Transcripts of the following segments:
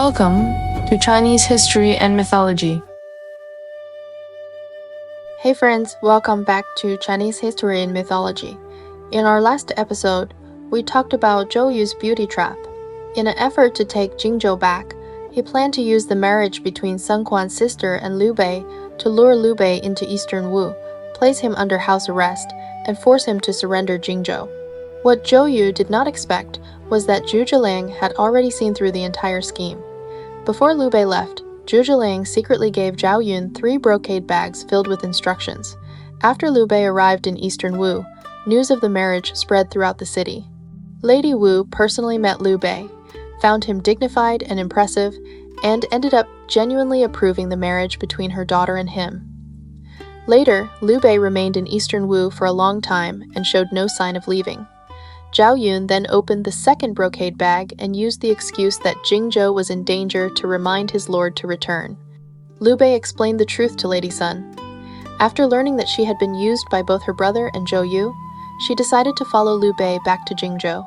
Welcome to Chinese History and Mythology. Hey friends, welcome back to Chinese History and Mythology. In our last episode, we talked about Zhou Yu's beauty trap. In an effort to take Jingzhou back, he planned to use the marriage between Sun Quan's sister and Liu Bei to lure Liu Bei into eastern Wu, place him under house arrest, and force him to surrender Jingzhou. What Zhou Yu did not expect was that Zhuge Liang had already seen through the entire scheme. Before Liu Bei left, Zhuge Liang secretly gave Zhao Yun 3 brocade bags filled with instructions. After Liu Bei arrived in eastern Wu, news of the marriage spread throughout the city. Lady Wu personally met Liu Bei, found him dignified and impressive, and ended up genuinely approving the marriage between her daughter and him. Later, Liu Bei remained in eastern Wu for a long time and showed no sign of leaving. Zhao Yun then opened the second brocade bag and used the excuse that Jingzhou was in danger to remind his lord to return. Liu Bei explained the truth to Lady Sun. After learning that she had been used by both her brother and Zhou Yu, she decided to follow Liu Bei back to Jingzhou.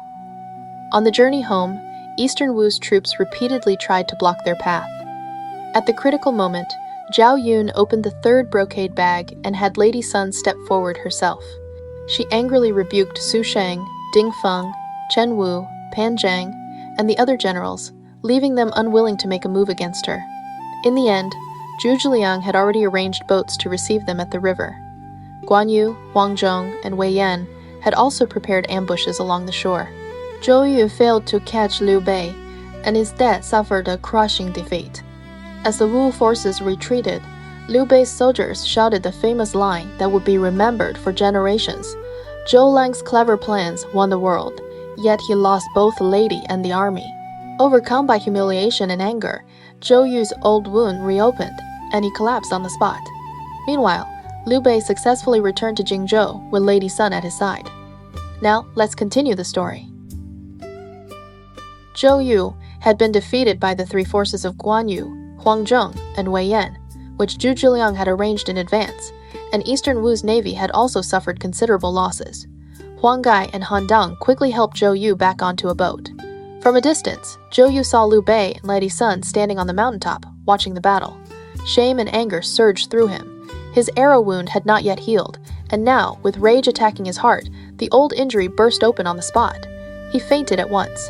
On the journey home, eastern Wu's troops repeatedly tried to block their path. At the critical moment, Zhao Yun opened the third brocade bag and had Lady Sun step forward herself. She angrily rebuked Su Sheng, Ding Feng, Chen Wu, Pan Zhang, and the other generals, leaving them unwilling to make a move against her. In the end, Zhuge Liang had already arranged boats to receive them at the river. Guan Yu, Huang Zhong, and Wei Yan had also prepared ambushes along the shore. Zhou Yu failed to catch Liu Bei, and instead suffered a crushing defeat. As the Wu forces retreated, Liu Bei's soldiers shouted the famous line that would be remembered for generations. Zhou Liang's clever plans won the world, yet he lost both the lady and the army. Overcome by humiliation and anger, Zhou Yu's old wound reopened, and he collapsed on the spot. Meanwhile, Liu Bei successfully returned to Jingzhou with Lady Sun at his side. Now, let's continue the story. Zhou Yu had been defeated by the 3 forces of Guan Yu, Huang Zhong, and Wei Yan, which Zhuge Liang had arranged in advance, and eastern Wu's navy had also suffered considerable losses. Huang Gai and Han Dang quickly helped Zhou Yu back onto a boat. From a distance, Zhou Yu saw Liu Bei and Lady Sun standing on the mountaintop, watching the battle. Shame and anger surged through him. His arrow wound had not yet healed, and now, with rage attacking his heart, the old injury burst open on the spot. He fainted at once.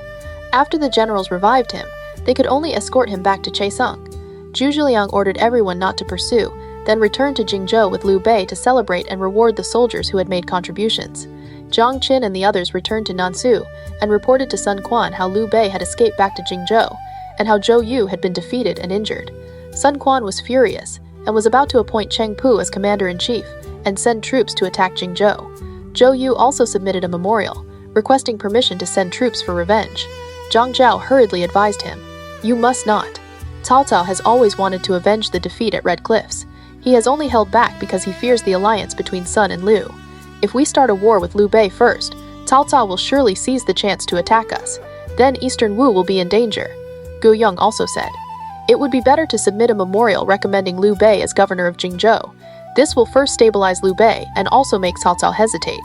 After the generals revived him, they could only escort him back to Chaisang. Zhuge Liang ordered everyone not to pursue, then returned to Jingzhou with Liu Bei to celebrate and reward the soldiers who had made contributions. Zhang Qin and the others returned to Nansu and reported to Sun Quan how Liu Bei had escaped back to Jingzhou, and how Zhou Yu had been defeated and injured. Sun Quan was furious, and was about to appoint Cheng Pu as commander-in-chief, and send troops to attack Jingzhou. Zhou Yu also submitted a memorial, requesting permission to send troops for revenge. Zhang Zhao hurriedly advised him, "You must not. Cao Cao has always wanted to avenge the defeat at Red Cliffs. He has only held back because he fears the alliance between Sun and Liu. If we start a war with Liu Bei first, Cao Cao will surely seize the chance to attack us. Then eastern Wu will be in danger." Gu Yong also said, "It would be better to submit a memorial recommending Liu Bei as governor of Jingzhou. This will first stabilize Liu Bei and also make Cao Cao hesitate.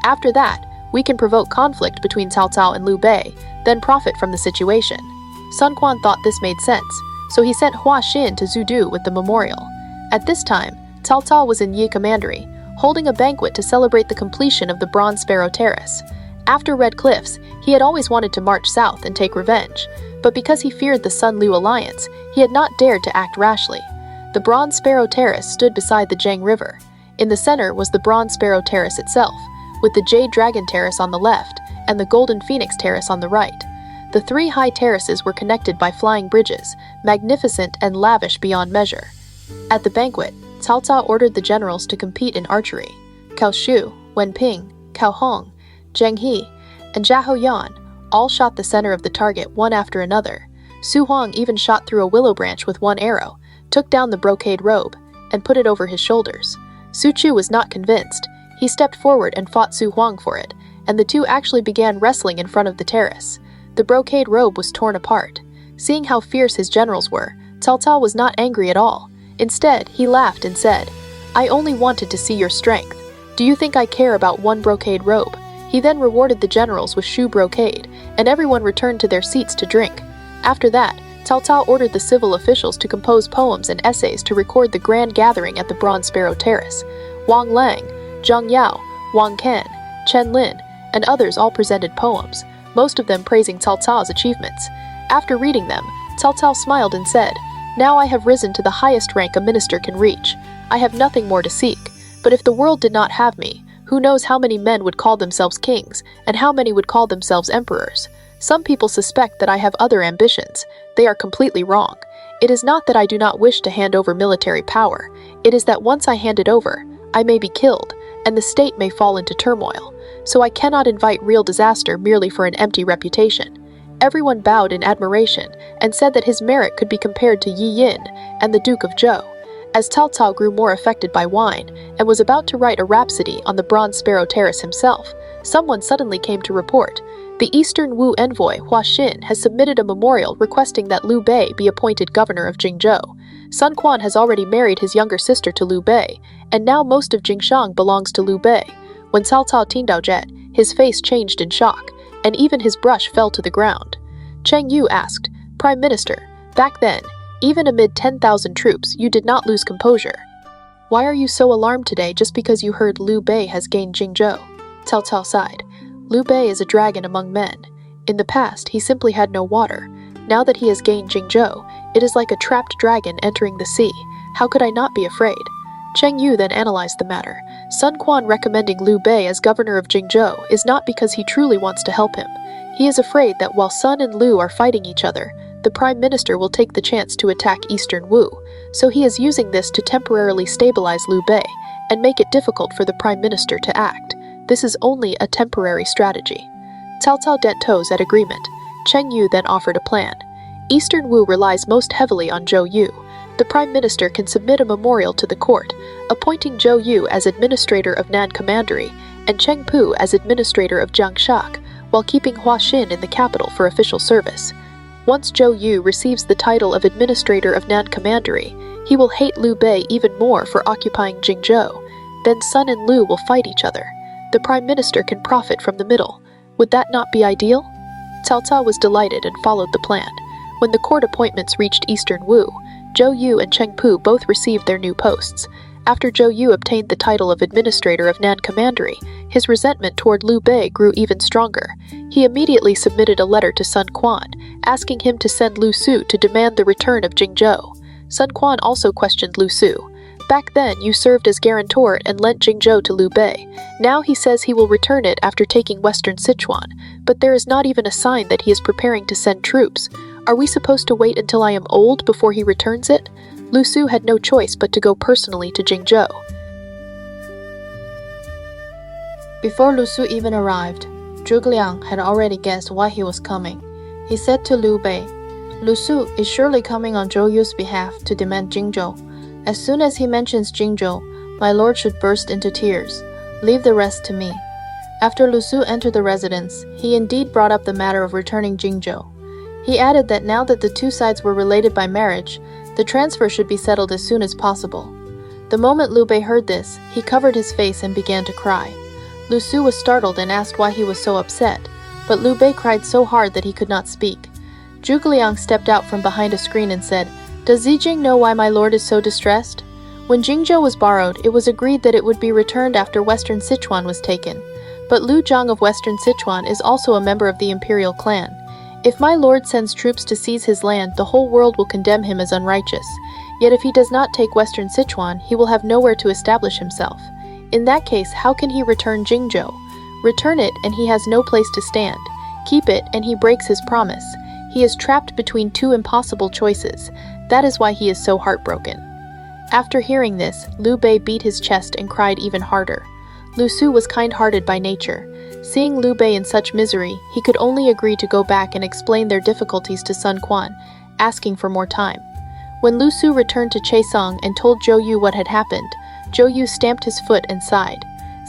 After that, we can provoke conflict between Cao Cao and Liu Bei, then profit from the situation." Sun Quan thought this made sense, so he sent Hua Xin to Zudu with the memorial. At this time, Cao Cao was in Yi Commandery, holding a banquet to celebrate the completion of the Bronze Sparrow Terrace. After Red Cliffs, he had always wanted to march south and take revenge, but because he feared the Sun-Liu alliance, he had not dared to act rashly. The Bronze Sparrow Terrace stood beside the Jiang River. In the center was the Bronze Sparrow Terrace itself, with the Jade Dragon Terrace on the left and the Golden Phoenix Terrace on the right. The 3 high terraces were connected by flying bridges, magnificent and lavish beyond measure. At the banquet, Cao Cao ordered the generals to compete in archery. Cao Shu, Wen Ping, Cao Hong, Zheng He, and Zhao Yan all shot the center of the target one after another. Su Huang even shot through a willow branch with one arrow, took down the brocade robe, and put it over his shoulders. Su Chu was not convinced. He stepped forward and fought Su Huang for it, and the two actually began wrestling in front of the terrace. The brocade robe was torn apart. Seeing how fierce his generals were, Cao Cao was not angry at all. Instead, he laughed and said, "I only wanted to see your strength. Do you think I care about one brocade robe?" He then rewarded the generals with shoe brocade, and everyone returned to their seats to drink. After that, Cao Cao ordered the civil officials to compose poems and essays to record the grand gathering at the Bronze Sparrow Terrace. Wang Lang, Zhang Yao, Wang Can, Chen Lin, and others all presented poems, most of them praising Cao Cao's achievements. After reading them, Cao Cao smiled and said, "Now I have risen to the highest rank a minister can reach. I have nothing more to seek. But if the world did not have me, who knows how many men would call themselves kings, and how many would call themselves emperors? Some people suspect that I have other ambitions. They are completely wrong. It is not that I do not wish to hand over military power. It is that once I hand it over, I may be killed, and the state may fall into turmoil. So I cannot invite real disaster merely for an empty reputation." Everyone bowed in admiration and said that his merit could be compared to Yi Yin and the Duke of Zhou. As Cao Cao grew more affected by wine and was about to write a rhapsody on the Bronze Sparrow Terrace himself, someone suddenly came to report. The Eastern Wu envoy Hua Xin has submitted a memorial requesting that Liu Bei be appointed governor of Jingzhou. Sun Quan has already married his younger sister to Liu Bei, and now most of Jingshang belongs to Liu Bei. When Cao Cao Tindao his face changed in shock, and even his brush fell to the ground. Cheng Yu asked, "Prime Minister, back then, even amid 10,000 troops, you did not lose composure. Why are you so alarmed today just because you heard Liu Bei has gained Jingzhou?" Cao Cao sighed. Liu Bei is a dragon among men. In the past, he simply had no water. Now that he has gained Jingzhou, it is like a trapped dragon entering the sea. How could I not be afraid? Cheng Yu then analyzed the matter. Sun Quan recommending Liu Bei as governor of Jingzhou is not because he truly wants to help him. He is afraid that while Sun and Liu are fighting each other, the prime minister will take the chance to attack Eastern Wu, so he is using this to temporarily stabilize Liu Bei and make it difficult for the prime minister to act. This is only a temporary strategy. Cao Cao dent toes at agreement. Cheng Yu then offered a plan. Eastern Wu relies most heavily on Zhou Yu. The prime minister can submit a memorial to the court, appointing Zhou Yu as administrator of Nan Commandery and Cheng Pu as administrator of Jiangshak, while keeping Hua Xin in the capital for official service. Once Zhou Yu receives the title of administrator of Nan Commandery, he will hate Liu Bei even more for occupying Jingzhou. Then Sun and Liu will fight each other. The prime minister can profit from the middle. Would that not be ideal? Cao Cao was delighted and followed the plan. When the court appointments reached Eastern Wu, Zhou Yu and Cheng Pu both received their new posts. After Zhou Yu obtained the title of administrator of Nan Commandery, his resentment toward Liu Bei grew even stronger. He immediately submitted a letter to Sun Quan, asking him to send Lu Su to demand the return of Jingzhou. Sun Quan also questioned Lu Su. "Back then, you served as guarantor and lent Jingzhou to Liu Bei. Now he says he will return it after taking Western Sichuan, but there is not even a sign that he is preparing to send troops. Are we supposed to wait until I am old before he returns it?" Lu Su had no choice but to go personally to Jingzhou. Before Lu Su even arrived, Zhuge Liang had already guessed why he was coming. He said to Liu Bei, "Lu Su is surely coming on Zhou Yu's behalf to demand Jingzhou. As soon as he mentions Jingzhou, my lord should burst into tears. Leave the rest to me." After Lu Su entered the residence, he indeed brought up the matter of returning Jingzhou. He added that now that the two sides were related by marriage, the transfer should be settled as soon as possible. The moment Liu Bei heard this, he covered his face and began to cry. Lu Su was startled and asked why he was so upset, but Liu Bei cried so hard that he could not speak. Zhuge Liang stepped out from behind a screen and said, "Does Zijing know why my lord is so distressed? When Jingzhou was borrowed, it was agreed that it would be returned after Western Sichuan was taken. But Liu Zhang of Western Sichuan is also a member of the imperial clan. If my lord sends troops to seize his land, the whole world will condemn him as unrighteous. Yet if he does not take Western Sichuan, he will have nowhere to establish himself. In that case, how can he return Jingzhou? Return it, and he has no place to stand. Keep it, and he breaks his promise. He is trapped between two impossible choices. That is why he is so heartbroken." After hearing this, Liu Bei beat his chest and cried even harder. Lu Su was kind-hearted by nature. Seeing Liu Bei in such misery, he could only agree to go back and explain their difficulties to Sun Quan, asking for more time. When Lu Su returned to Chaisang and told Zhou Yu what had happened, Zhou Yu stamped his foot and sighed.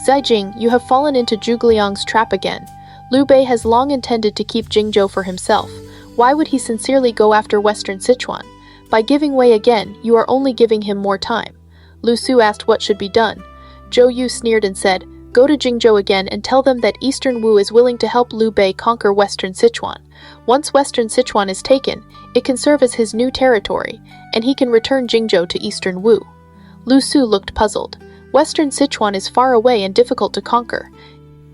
"Zijing, you have fallen into Zhuge Liang's trap again. Liu Bei has long intended to keep Jingzhou for himself. Why would he sincerely go after Western Sichuan? By giving way again, you are only giving him more time." Lu Su asked what should be done. Zhou Yu sneered and said, Go to Jingzhou again and tell them that Eastern Wu is willing to help Liu Bei conquer Western Sichuan. Once Western Sichuan is taken, it can serve as his new territory, and he can return Jingzhou to Eastern Wu. Lu Su looked puzzled. Western Sichuan is far away and difficult to conquer.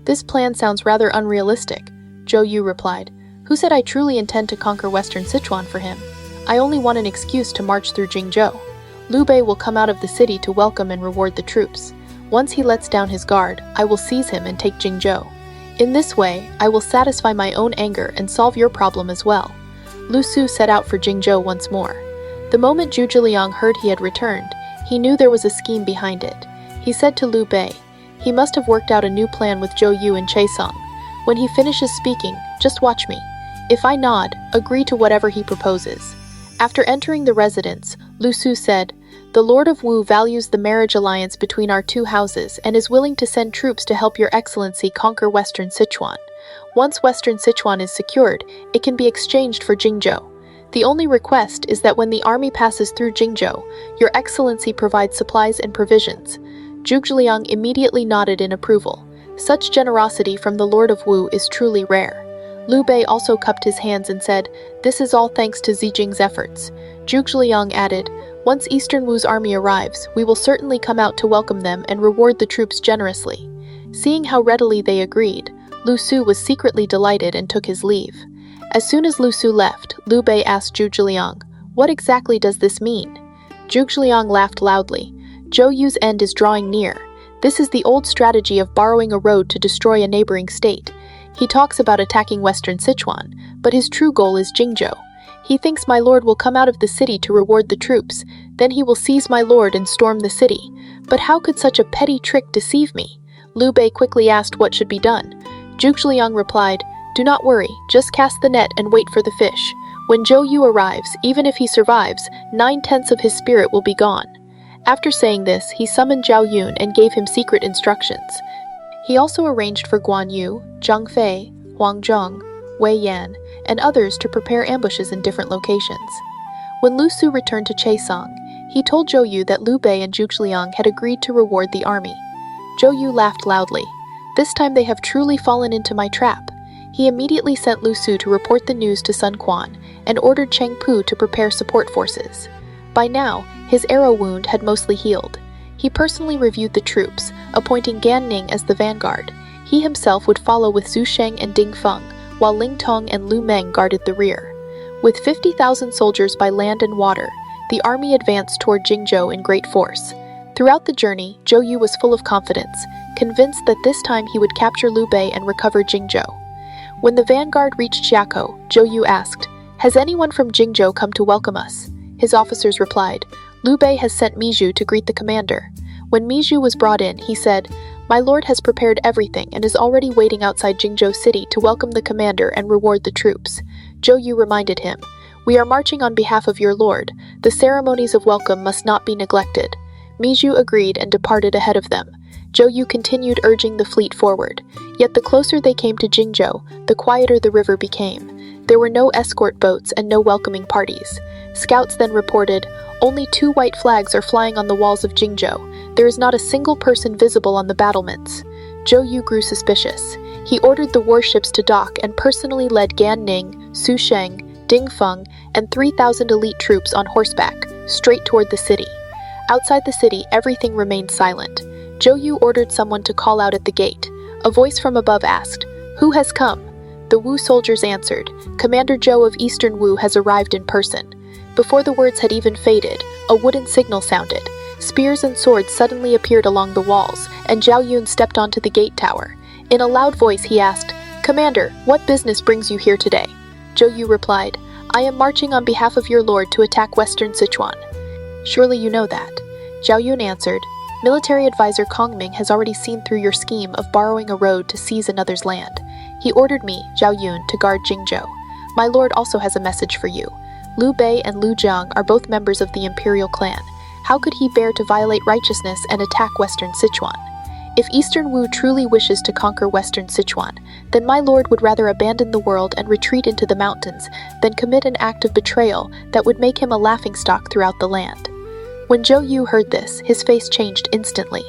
This plan sounds rather unrealistic, Zhou Yu replied. Who said I truly intend to conquer Western Sichuan for him? I only want an excuse to march through Jingzhou. Liu Bei will come out of the city to welcome and reward the troops. Once he lets down his guard, I will seize him and take Jingzhou. In this way, I will satisfy my own anger and solve your problem as well. Lu Su set out for Jingzhou once more. The moment Zhuge Liang heard he had returned, he knew there was a scheme behind it. He said to Liu Bei, he must have worked out a new plan with Zhou Yu and Chaisang. When he finishes speaking, just watch me. If I nod, agree to whatever he proposes. After entering the residence, Lu Su said, the Lord of Wu values the marriage alliance between our two houses and is willing to send troops to help your excellency conquer Western Sichuan. Once Western Sichuan is secured, it can be exchanged for Jingzhou. The only request is that when the army passes through Jingzhou, your excellency provides supplies and provisions. Zhuge Liang immediately nodded in approval. Such generosity from the Lord of Wu is truly rare. Liu Bei also cupped his hands and said, this is all thanks to Zijing's efforts. Zhuge Liang added, once Eastern Wu's army arrives, we will certainly come out to welcome them and reward the troops generously. Seeing how readily they agreed, Lu Su was secretly delighted and took his leave. As soon as Lu Su left, Liu Bei asked Zhuge Liang, what exactly does this mean? Zhuge Liang laughed loudly. Zhou Yu's end is drawing near. This is the old strategy of borrowing a road to destroy a neighboring state. He talks about attacking Western Sichuan, but his true goal is Jingzhou. He thinks my lord will come out of the city to reward the troops, then he will seize my lord and storm the city. But how could such a petty trick deceive me? Liu Bei quickly asked what should be done. Zhuge Liang replied, do not worry, just cast the net and wait for the fish. When Zhou Yu arrives, even if he survives, 9/10 of his spirit will be gone. After saying this, he summoned Zhao Yun and gave him secret instructions. He also arranged for Guan Yu, Zhang Fei, Huang Zhong, Wei Yan, and others to prepare ambushes in different locations. When Lu Su returned to Chaisang, he told Zhou Yu that Liu Bei and Zhuge Liang had agreed to reward the army. Zhou Yu laughed loudly. This time they have truly fallen into my trap. He immediately sent Lu Su to report the news to Sun Quan and ordered Cheng Pu to prepare support forces. By now, his arrow wound had mostly healed. He personally reviewed the troops, appointing Gan Ning as the vanguard. He himself would follow with Zhu Sheng and Ding Feng, while Ling Tong and Lu Meng guarded the rear. With 50,000 soldiers by land and water, the army advanced toward Jingzhou in great force. Throughout the journey, Zhou Yu was full of confidence, convinced that this time he would capture Liu Bei and recover Jingzhou. When the vanguard reached Xiakou, Zhou Yu asked, has anyone from Jingzhou come to welcome us? His officers replied, Liu Bei has sent Mizhu to greet the commander. When Mizhu was brought in, he said, my lord has prepared everything and is already waiting outside Jingzhou city to welcome the commander and reward the troops. Zhou Yu reminded him, we are marching on behalf of your lord. The ceremonies of welcome must not be neglected. Mizhu agreed and departed ahead of them. Zhou Yu continued urging the fleet forward. Yet the closer they came to Jingzhou, the quieter the river became. There were no escort boats and no welcoming parties. Scouts then reported, only 2 white flags are flying on the walls of Jingzhou. There is not a single person visible on the battlements. Zhou Yu grew suspicious. He ordered the warships to dock and personally led Gan Ning, Zhu Sheng, Ding Feng, and 3,000 elite troops on horseback, straight toward the city. Outside the city, everything remained silent. Zhou Yu ordered someone to call out at the gate. A voice from above asked, who has come? The Wu soldiers answered, Commander Zhou of Eastern Wu has arrived in person. Before the words had even faded, a wooden signal sounded. Spears and swords suddenly appeared along the walls, and Zhao Yun stepped onto the gate tower. In a loud voice he asked, Commander, what business brings you here today? Zhou Yu replied, I am marching on behalf of your lord to attack Western Sichuan. Surely you know that. Zhao Yun answered, Military advisor Kong Ming has already seen through your scheme of borrowing a road to seize another's land. He ordered me, Zhao Yun, to guard Jingzhou. My lord also has a message for you. Liu Bei and Liu Zhang are both members of the imperial clan. How could he bear to violate righteousness and attack Western Sichuan? If Eastern Wu truly wishes to conquer Western Sichuan, then my lord would rather abandon the world and retreat into the mountains than commit an act of betrayal that would make him a laughingstock throughout the land. When Zhou Yu heard this, his face changed instantly.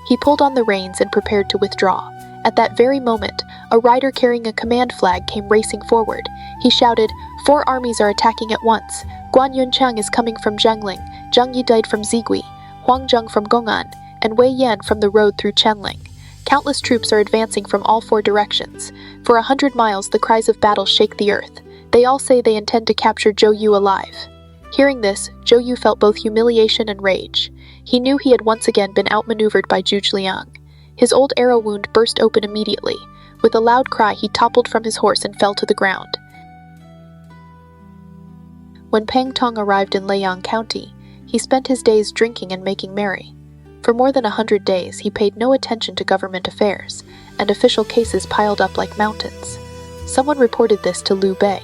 He pulled on the reins and prepared to withdraw. At that very moment, a rider carrying a command flag came racing forward. He shouted, "4 armies are attacking at once. Guan Yunqiang is coming from Zhengling, Zhang Yidai from Zigui, Huang Zhong from Gong'an, and Wei Yan from the road through Chenling. Countless troops are advancing from all 4 directions. For 100 miles, the cries of battle shake the earth. They all say they intend to capture Zhou Yu alive." Hearing this, Zhou Yu felt both humiliation and rage. He knew he had once again been outmaneuvered by Zhuge Liang. His old arrow wound burst open immediately. With a loud cry, he toppled from his horse and fell to the ground. When Pang Tong arrived in Liang County, he spent his days drinking and making merry. For more than 100 days, he paid no attention to government affairs, and official cases piled up like mountains. Someone reported this to Liu Bei.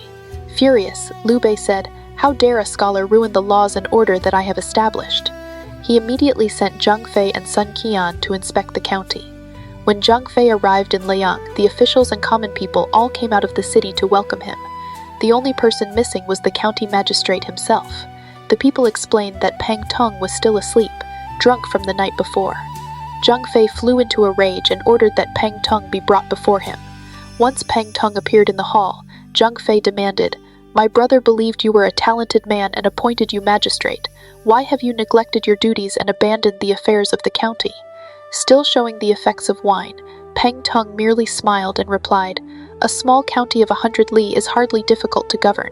Furious, Liu Bei said, "How dare a scholar ruin the laws and order that I have established?" He immediately sent Zhang Fei and Sun Qian to inspect the county. When Zhang Fei arrived in Liang, the officials and common people all came out of the city to welcome him. The only person missing was the county magistrate himself. The people explained that Pang Tong was still asleep, drunk from the night before. Zhang Fei flew into a rage and ordered that Pang Tong be brought before him. Once Pang Tong appeared in the hall, Zhang Fei demanded, "My brother believed you were a talented man and appointed you magistrate. Why have you neglected your duties and abandoned the affairs of the county?" Still showing the effects of wine, Pang Tong merely smiled and replied, "A small county of 100 li is hardly difficult to govern.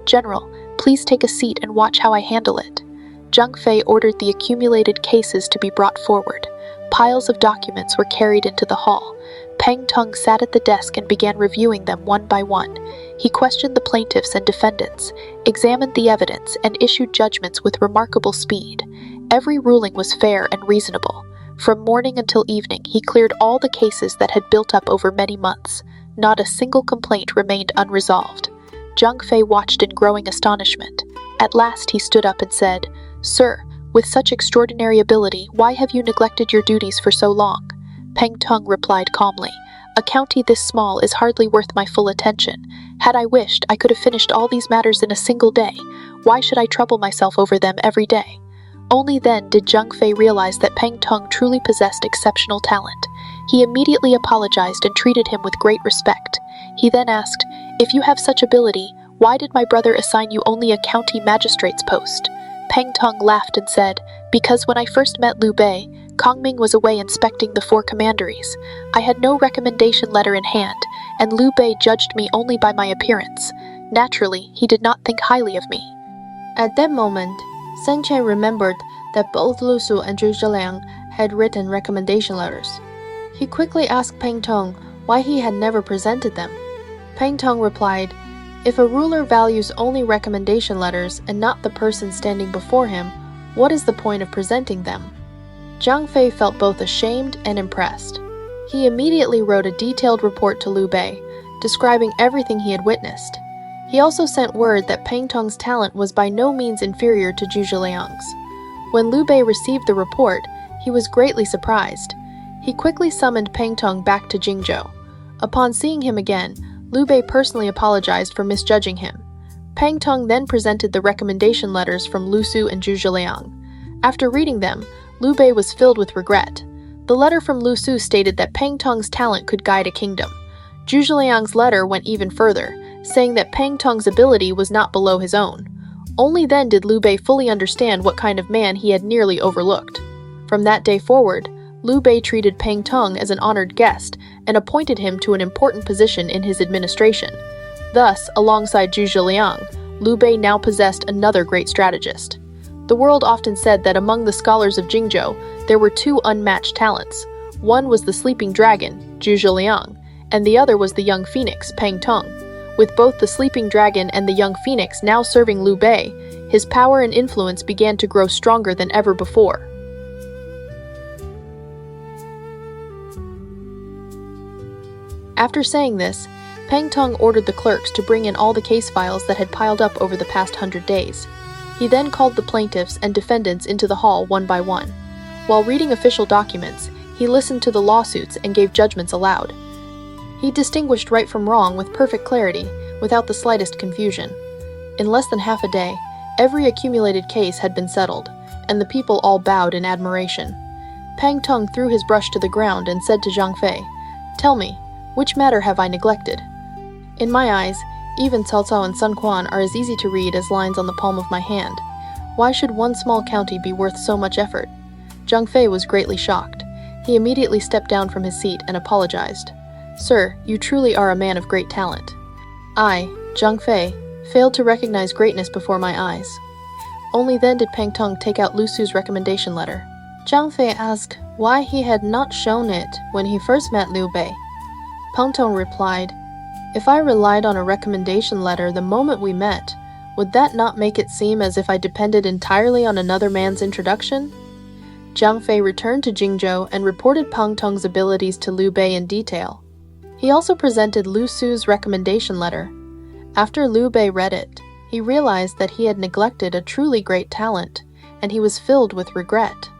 General, please take a seat and watch how I handle it." Zhang Fei ordered the accumulated cases to be brought forward. Piles of documents were carried into the hall. Pang Tong sat at the desk and began reviewing them one by one. He questioned the plaintiffs and defendants, examined the evidence, and issued judgments with remarkable speed. Every ruling was fair and reasonable. From morning until evening, he cleared all the cases that had built up over many months. Not a single complaint remained unresolved. Zhang Fei watched in growing astonishment. At last he stood up and said, "Sir, with such extraordinary ability, why have you neglected your duties for so long?" Pang Tong replied calmly, "A county this small is hardly worth my full attention. Had I wished, I could have finished all these matters in a single day. Why should I trouble myself over them every day?" Only then did Zhang Fei realize that Pang Tong truly possessed exceptional talent. He immediately apologized and treated him with great respect. He then asked, "If you have such ability, why did my brother assign you only a county magistrate's post?" Pang Tong laughed and said, "Because when I first met Liu Bei, Kongming was away inspecting the 4 commanderies. I had no recommendation letter in hand, and Liu Bei judged me only by my appearance. Naturally, he did not think highly of me." At that moment, Sun Qian remembered that both Lu Su and Zhuge Liang had written recommendation letters. He quickly asked Pang Tong why he had never presented them. Pang Tong replied, "If a ruler values only recommendation letters and not the person standing before him, what is the point of presenting them?" Zhang Fei felt both ashamed and impressed. He immediately wrote a detailed report to Liu Bei, describing everything he had witnessed. He also sent word that Pang Tong's talent was by no means inferior to Zhuge Liang's. When Liu Bei received the report, he was greatly surprised. He quickly summoned Pang Tong back to Jingzhou. Upon seeing him again, Liu Bei personally apologized for misjudging him. Pang Tong then presented the recommendation letters from Lu Su and Zhuge Liang. After reading them, Liu Bei was filled with regret. The letter from Lu Su stated that Pang Tong's talent could guide a kingdom. Zhuge Liang's letter went even further, saying that Pang Tong's ability was not below his own. Only then did Liu Bei fully understand what kind of man he had nearly overlooked. From that day forward, Liu Bei treated Pang Tong as an honored guest and appointed him to an important position in his administration. Thus, alongside Zhuge Liang, Liu Bei now possessed another great strategist. The world often said that among the scholars of Jingzhou, there were 2 unmatched talents. One was the sleeping dragon, Zhuge Liang, and the other was the young phoenix, Pang Tong. With both the sleeping dragon and the young phoenix now serving Liu Bei, his power and influence began to grow stronger than ever before. After saying this, Pang Tong ordered the clerks to bring in all the case files that had piled up over the past 100 days. He then called the plaintiffs and defendants into the hall one by one. While reading official documents, he listened to the lawsuits and gave judgments aloud. He distinguished right from wrong with perfect clarity, without the slightest confusion. In less than half a day, every accumulated case had been settled, and the people all bowed in admiration. Pang Tong threw his brush to the ground and said to Zhang Fei, "Tell me, which matter have I neglected? In my eyes, even Cao Cao and Sun Quan are as easy to read as lines on the palm of my hand. Why should one small county be worth so much effort?" Zhang Fei was greatly shocked. He immediately stepped down from his seat and apologized. "Sir, you truly are a man of great talent. I, Zhang Fei, failed to recognize greatness before my eyes." Only then did Pang Tong take out Lu Su's recommendation letter. Zhang Fei asked why he had not shown it when he first met Liu Bei. Pang Tong replied, "If I relied on a recommendation letter the moment we met, would that not make it seem as if I depended entirely on another man's introduction?" Zhang Fei returned to Jingzhou and reported Pang Tong's abilities to Liu Bei in detail. He also presented Lu Su's recommendation letter. After Liu Bei read it, he realized that he had neglected a truly great talent, and he was filled with regret.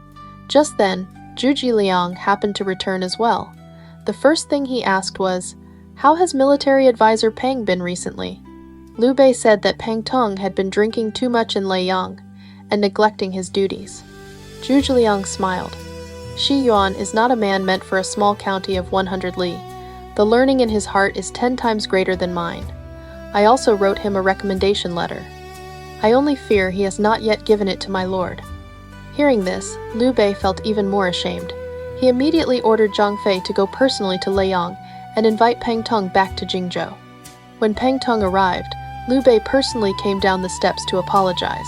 Just then, Zhuge Liang happened to return as well. The first thing he asked was, "How has military advisor Pang been recently?" Liu Bei said that Pang Tong had been drinking too much in Luoyang and neglecting his duties. Zhuge Liang smiled. "Shi Yuan is not a man meant for a small county of 100 li. The learning in his heart is 10 times greater than mine. I also wrote him a recommendation letter. I only fear he has not yet given it to my lord." Hearing this, Liu Bei felt even more ashamed. He immediately ordered Zhang Fei to go personally to Luoyang and invite Pang Tong back to Jingzhou. When Pang Tong arrived, Liu Bei personally came down the steps to apologize.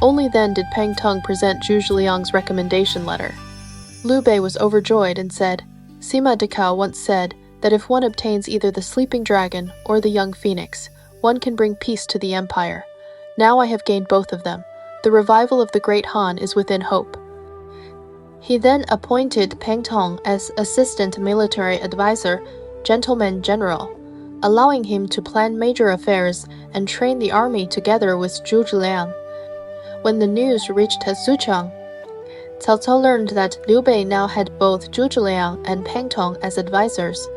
Only then did Pang Tong present Zhuge Liang's recommendation letter. Liu Bei was overjoyed and said, "Sima Decao once said that if one obtains either the sleeping dragon or the young phoenix, one can bring peace to the empire. Now I have gained both of them. The revival of the Great Han is within hope." He then appointed Pang Tong as assistant military advisor, gentleman general, allowing him to plan major affairs and train the army together with Zhuge Liang. When the news reached Suqiang, Cao Cao learned that Liu Bei now had both Zhuge Liang and Pang Tong as advisors,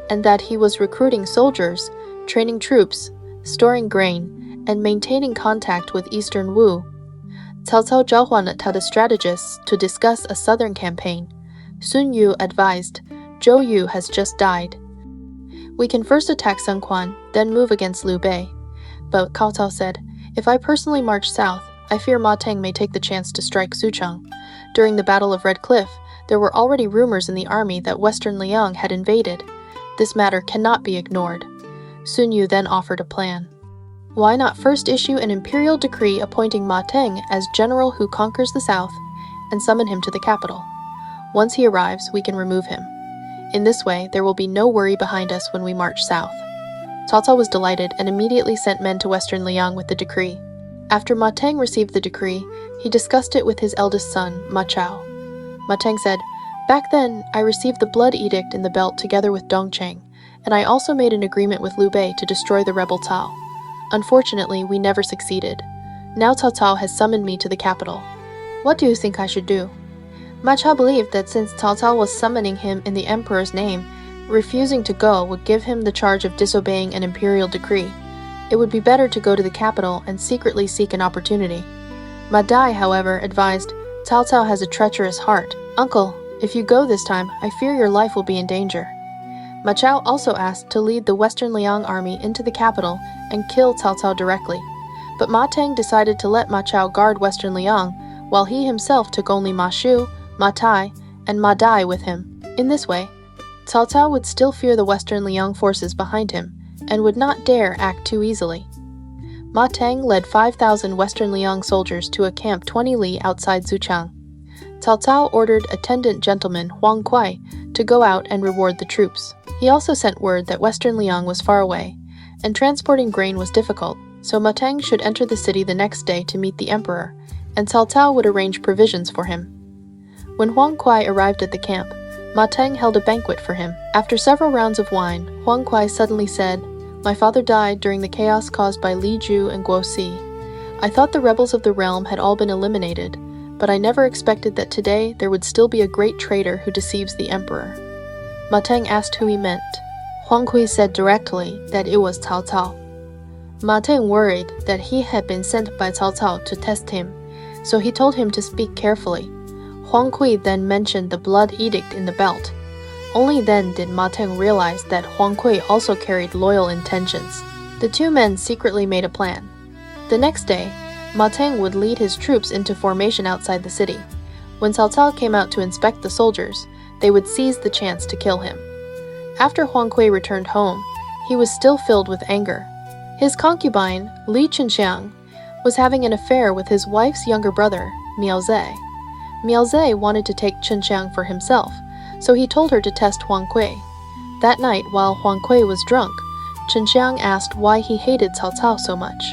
and that he was recruiting soldiers, training troops, storing grain, and maintaining contact with Eastern Wu. Cao Cao 召唤了他的 strategists to discuss a southern campaign. Sun Yu advised, "Zhou Yu has just died. We can first attack Sun Quan, then move against Liu Bei." But Cao Cao said, "If I personally march south, I fear Ma Teng may take the chance to strike Suqiang. During the Battle of Red Cliff, there were already rumors in the army that Western Liang had invaded. This matter cannot be ignored." Sun Yu then offered a plan. "Why not first issue an imperial decree appointing Ma Teng as general who conquers the south and summon him to the capital? Once he arrives, we can remove him. In this way, there will be no worry behind us when we march south." Cao Cao was delighted and immediately sent men to Western Liang with the decree. After Ma Teng received the decree, he discussed it with his eldest son, Ma Chao. Ma Teng said, "Back then, I received the blood edict in the belt together with Dongcheng, and I also made an agreement with Liu Bei to destroy the rebel Cao. Unfortunately, we never succeeded. Now Cao Cao has summoned me to the capital. What do you think I should do?" Ma Chao believed that since Cao Cao was summoning him in the emperor's name, refusing to go would give him the charge of disobeying an imperial decree. It would be better to go to the capital and secretly seek an opportunity. Ma Dai, however, advised, "Cao Cao has a treacherous heart. Uncle, if you go this time, I fear your life will be in danger." Ma Chao also asked to lead the Western Liang army into the capital and kill Cao Cao directly. But Ma Teng decided to let Ma Chao guard Western Liang, while he himself took only Ma Shu, Ma Tai, and Ma Dai with him. In this way, Cao Cao would still fear the Western Liang forces behind him, and would not dare act too easily. Ma Teng led 5,000 Western Liang soldiers to a camp 20 li outside Zuchang. Cao Cao ordered attendant gentleman Huang Kuai to go out and reward the troops. He also sent word that Western Liang was far away, and transporting grain was difficult, so Ma Teng should enter the city the next day to meet the emperor, and Cao Cao would arrange provisions for him. When Huang Kuai arrived at the camp, Ma Teng held a banquet for him. After several rounds of wine, Huang Kuai suddenly said, "My father died during the chaos caused by Li Ju and Guo Si. I thought the rebels of the realm had all been eliminated, but I never expected that today there would still be a great traitor who deceives the emperor." Ma Teng asked who he meant. Huang Kuai said directly that it was Cao Cao. Ma Teng worried that he had been sent by Cao Cao to test him, so he told him to speak carefully. Huang Kui then mentioned the blood edict in the belt. Only then did Ma Teng realize that Huang Kui also carried loyal intentions. The two men secretly made a plan. The next day, Ma Teng would lead his troops into formation outside the city. When Cao Cao came out to inspect the soldiers, they would seize the chance to kill him. After Huang Kui returned home, he was still filled with anger. His concubine, Li Chenxiang, was having an affair with his wife's younger brother, Miao Zhe. Miao Zhe wanted to take Chenxiang for himself, so he told her to test Huang Kui. That night, while Huang Kui was drunk, Chenxiang asked why he hated Cao Cao so much.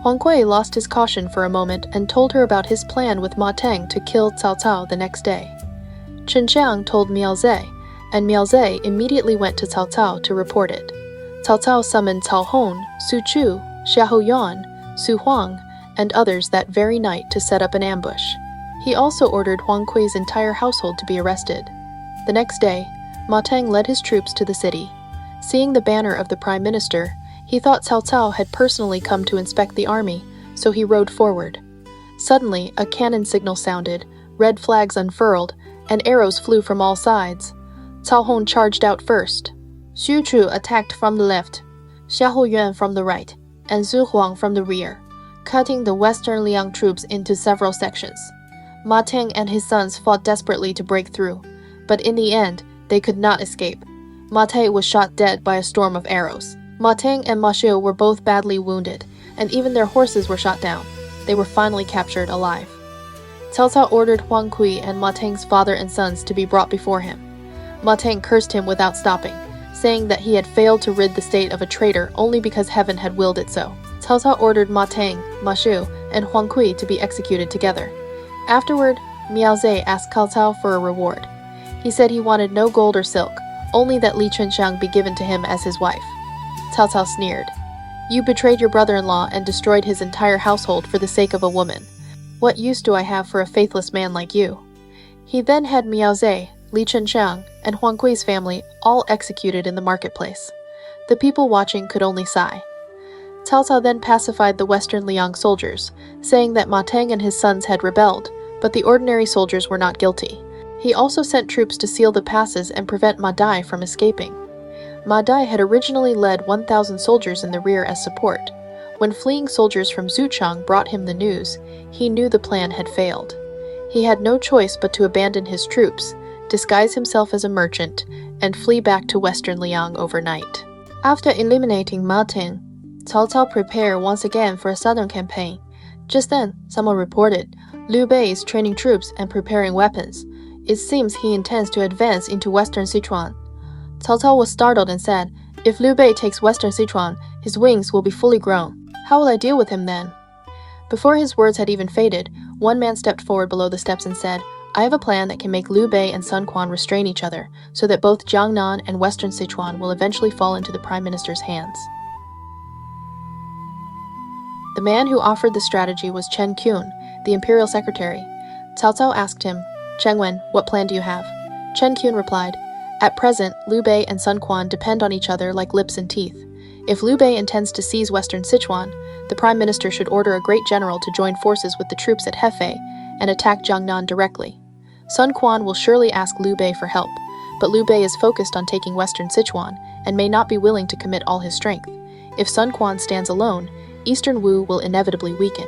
Huang Kui lost his caution for a moment and told her about his plan with Ma Teng to kill Cao Cao the next day. Chenxiang told Miao Zhe, and Miao Zhe immediately went to Cao Cao to report it. Cao Cao summoned Cao Hong, Su Chu, Xiahou Yuan, Su Huang, and others that very night to set up an ambush. He also ordered Huang Kui's entire household to be arrested. The next day, Ma Teng led his troops to the city. Seeing the banner of the prime minister, he thought Cao Cao had personally come to inspect the army, so he rode forward. Suddenly, a cannon signal sounded, red flags unfurled, and arrows flew from all sides. Cao Hong charged out first. Xu Chu attacked from the left, Xiahou Yuan from the right, and Zhu Huang from the rear, cutting the Western Liang troops into several sections. Ma Teng and his sons fought desperately to break through, but in the end, they could not escape. Ma Teng was shot dead by a storm of arrows. Ma Teng and Ma Xiu were both badly wounded, and even their horses were shot down. They were finally captured alive. Cao Cao ordered Huang Kui and Ma Teng's father and sons to be brought before him. Ma Teng cursed him without stopping, saying that he had failed to rid the state of a traitor only because heaven had willed it so. Cao Cao ordered Ma Teng, Ma Xiu, and Huang Kui to be executed together. Afterward, Miao Zhe asked Cao Cao for a reward. He said he wanted no gold or silk, only that Li Chenxiang be given to him as his wife. Cao Cao sneered. "You betrayed your brother-in-law and destroyed his entire household for the sake of a woman. What use do I have for a faithless man like you?" He then had Miao Zhe, Li Chenxiang, and Huang Kui's family all executed in the marketplace. The people watching could only sigh. Cao Cao then pacified the Western Liang soldiers, saying that Ma Teng and his sons had rebelled, but the ordinary soldiers were not guilty. He also sent troops to seal the passes and prevent Ma Dai from escaping. Ma Dai had originally led 1,000 soldiers in the rear as support. When fleeing soldiers from Zuchang brought him the news, he knew the plan had failed. He had no choice but to abandon his troops, disguise himself as a merchant, and flee back to Western Liang overnight. After eliminating Ma Teng, Cao Cao prepared once again for a southern campaign. Just then, someone reported, Liu Bei is training troops and preparing weapons. It seems he intends to advance into Western Sichuan. Cao Cao was startled and said, "If Liu Bei takes Western Sichuan, his wings will be fully grown. How will I deal with him then?" Before his words had even faded, one man stepped forward below the steps and said, "I have a plan that can make Liu Bei and Sun Quan restrain each other, so that both Jiangnan and Western Sichuan will eventually fall into the Prime Minister's hands." The man who offered the strategy was Chen Qun, the imperial secretary. Cao Cao asked him, "Chen Wen, what plan do you have?" Chen Qun replied, "At present, Liu Bei and Sun Quan depend on each other like lips and teeth. If Liu Bei intends to seize Western Sichuan, the Prime Minister should order a great general to join forces with the troops at Hefei and attack Jiangnan directly. Sun Quan will surely ask Liu Bei for help, but Liu Bei is focused on taking Western Sichuan and may not be willing to commit all his strength. If Sun Quan stands alone, Eastern Wu will inevitably weaken.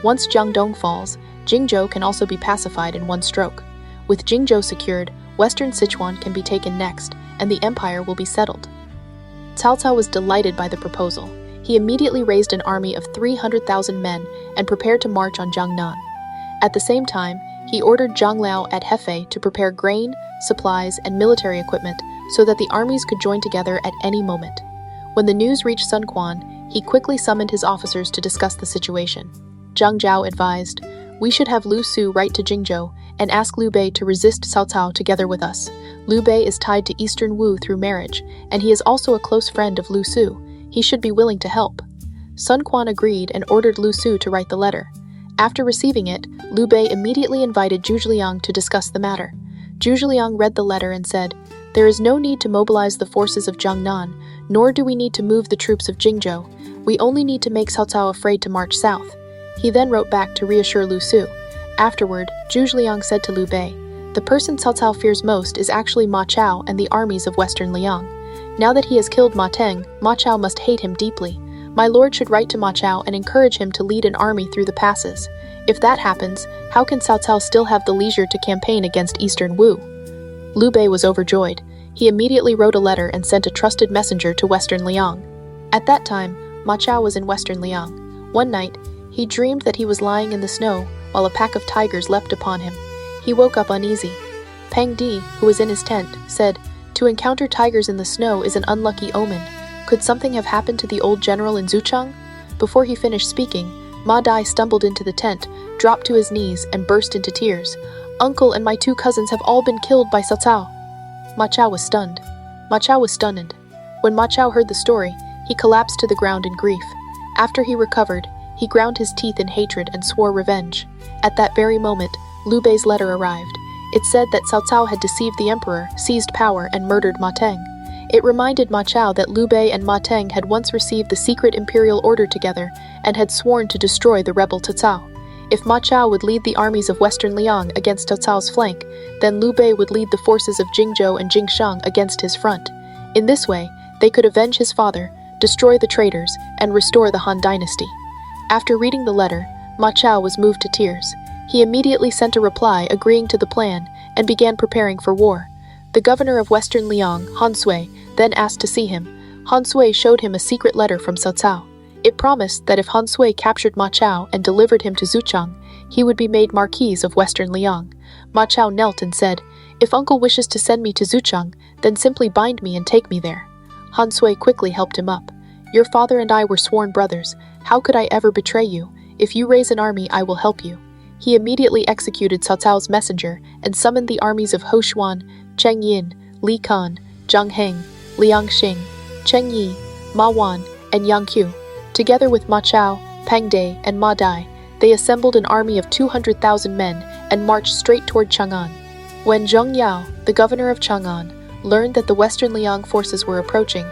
Once Jiangdong falls, Jingzhou can also be pacified in one stroke. With Jingzhou secured, Western Sichuan can be taken next, and the empire will be settled." Cao Cao was delighted by the proposal. He immediately raised an army of 300,000 men and prepared to march on Jiangnan. At the same time, he ordered Zhang Liao at Hefei to prepare grain, supplies, and military equipment so that the armies could join together at any moment. When the news reached Sun Quan, he quickly summoned his officers to discuss the situation. Zhang Zhao advised, "We should have Lu Su write to Jingzhou and ask Liu Bei to resist Cao Cao together with us. Liu Bei is tied to Eastern Wu through marriage, and he is also a close friend of Lu Su. He should be willing to help." Sun Quan agreed and ordered Lu Su to write the letter. After receiving it, Liu Bei immediately invited Zhuge Liang to discuss the matter. Zhuge Liang read the letter and said, "There is no need to mobilize the forces of Jiangnan, nor do we need to move the troops of Jingzhou. We only need to make Cao Cao afraid to march south." He then wrote back to reassure Lu Su. Afterward, Zhuge Liang said to Liu Bei, The person Cao Cao fears most is actually Ma Chao and the armies of Western Liang. Now that he has killed Ma Teng, Ma Chao must hate him deeply. My lord should write to Ma Chao and encourage him to lead an army through the passes. If that happens, how can Cao Cao still have the leisure to campaign against Eastern Wu? Liu Bei was overjoyed. He immediately wrote a letter and sent a trusted messenger to Western Liang. At that time, Ma Chao was in Western Liang. One night, he dreamed that he was lying in the snow while a pack of tigers leapt upon him. He woke up uneasy. Pang Di, who was in his tent, said, "To encounter tigers in the snow is an unlucky omen. Could something have happened to the old general in Zuchang?" Before he finished speaking, Ma Dai stumbled into the tent, dropped to his knees, and burst into tears. "Uncle and my 2 cousins have all been killed by Cao Cao." Ma Chao was stunned. Ma Chao was stunned. When Ma Chao heard the story, he collapsed to the ground in grief. After he recovered, he ground his teeth in hatred and swore revenge. At that very moment, Liu Bei's letter arrived. It said that Cao Cao had deceived the emperor, seized power, and murdered Ma Teng. It reminded Ma Chao that Liu Bei and Ma Teng had once received the secret imperial order together and had sworn to destroy the rebel Cao Cao. If Ma Chao would lead the armies of Western Liang against Cao Cao's flank, then Liu Bei would lead the forces of Jingzhou and Jingzhou against his front. In this way, they could avenge his father, destroy the traitors, and restore the Han dynasty. After reading the letter, Ma Chao was moved to tears. He immediately sent a reply agreeing to the plan and began preparing for war. The governor of Western Liang, Han Sui, then asked to see him. Han Sui showed him a secret letter from Cao Cao. It promised that if Han Sui captured Ma Chao and delivered him to Zuchang, he would be made Marquis of Western Liang. Ma Chao knelt and said, "If uncle wishes to send me to Zuchang, then simply bind me and take me there." Han Sui quickly helped him up. "Your father and I were sworn brothers. How could I ever betray you? If you raise an army, I will help you." He immediately executed Cao Cao's messenger and summoned the armies of Ho Xuan, Cheng Yin, Li Kan, Zhang Heng, Liang Xing, Cheng Yi, Ma Wan, and Yang Qiu. Together with Ma Chao, Pang Dai, and Ma Dai, they assembled an army of 200,000 men and marched straight toward Chang'an. When Zheng Yao, the governor of Chang'an, learned that the Western Liang forces were approaching,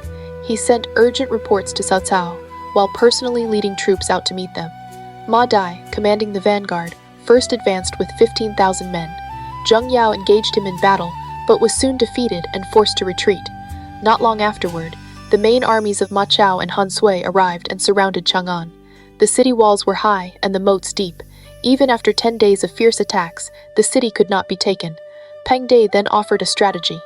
he sent urgent reports to Cao Cao, while personally leading troops out to meet them. Ma Dai, commanding the vanguard, first advanced with 15,000 men. Zheng Yao engaged him in battle, but was soon defeated and forced to retreat. Not long afterward, the main armies of Ma Chao and Han Sui arrived and surrounded Chang'an. The city walls were high and the moats deep. Even after 10 days of fierce attacks, the city could not be taken. Pang Dai then offered a strategy.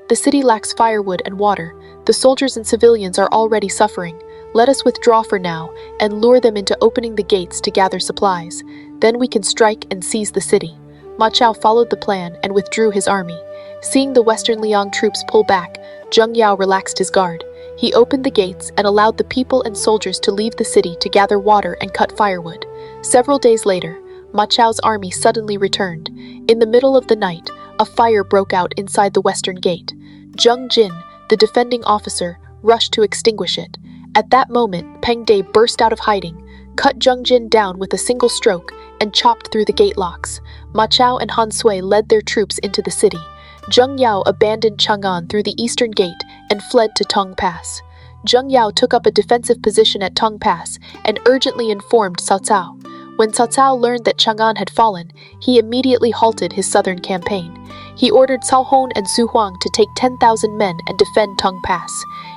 "The city lacks firewood and water. The soldiers and civilians are already suffering. Let us withdraw for now and lure them into opening the gates to gather supplies. Then we can strike and seize the city." Ma Chao followed the plan and withdrew his army. Seeing the Western Liang troops pull back, Zheng Yao relaxed his guard. He opened the gates and allowed the people and soldiers to leave the city to gather water and cut firewood. Several days later, Ma Chao's army suddenly returned. In the middle of the night, a fire broke out inside the western gate. Zheng Jin, the defending officer, rushed to extinguish it. At that moment, Pang Dai burst out of hiding, cut Zheng Jin down with a single stroke, and chopped through the gate locks. Ma Chao and Han Sui led their troops into the city. Zheng Yao abandoned Chang'an through the eastern gate and fled to Tong Pass. Zheng Yao took up a defensive position at Tong Pass and urgently informed Cao Cao. When Cao Cao learned that Chang'an had fallen, he immediately halted his southern campaign. He ordered Cao Hong and Xu Huang to take 10,000 men and defend Tong Pass.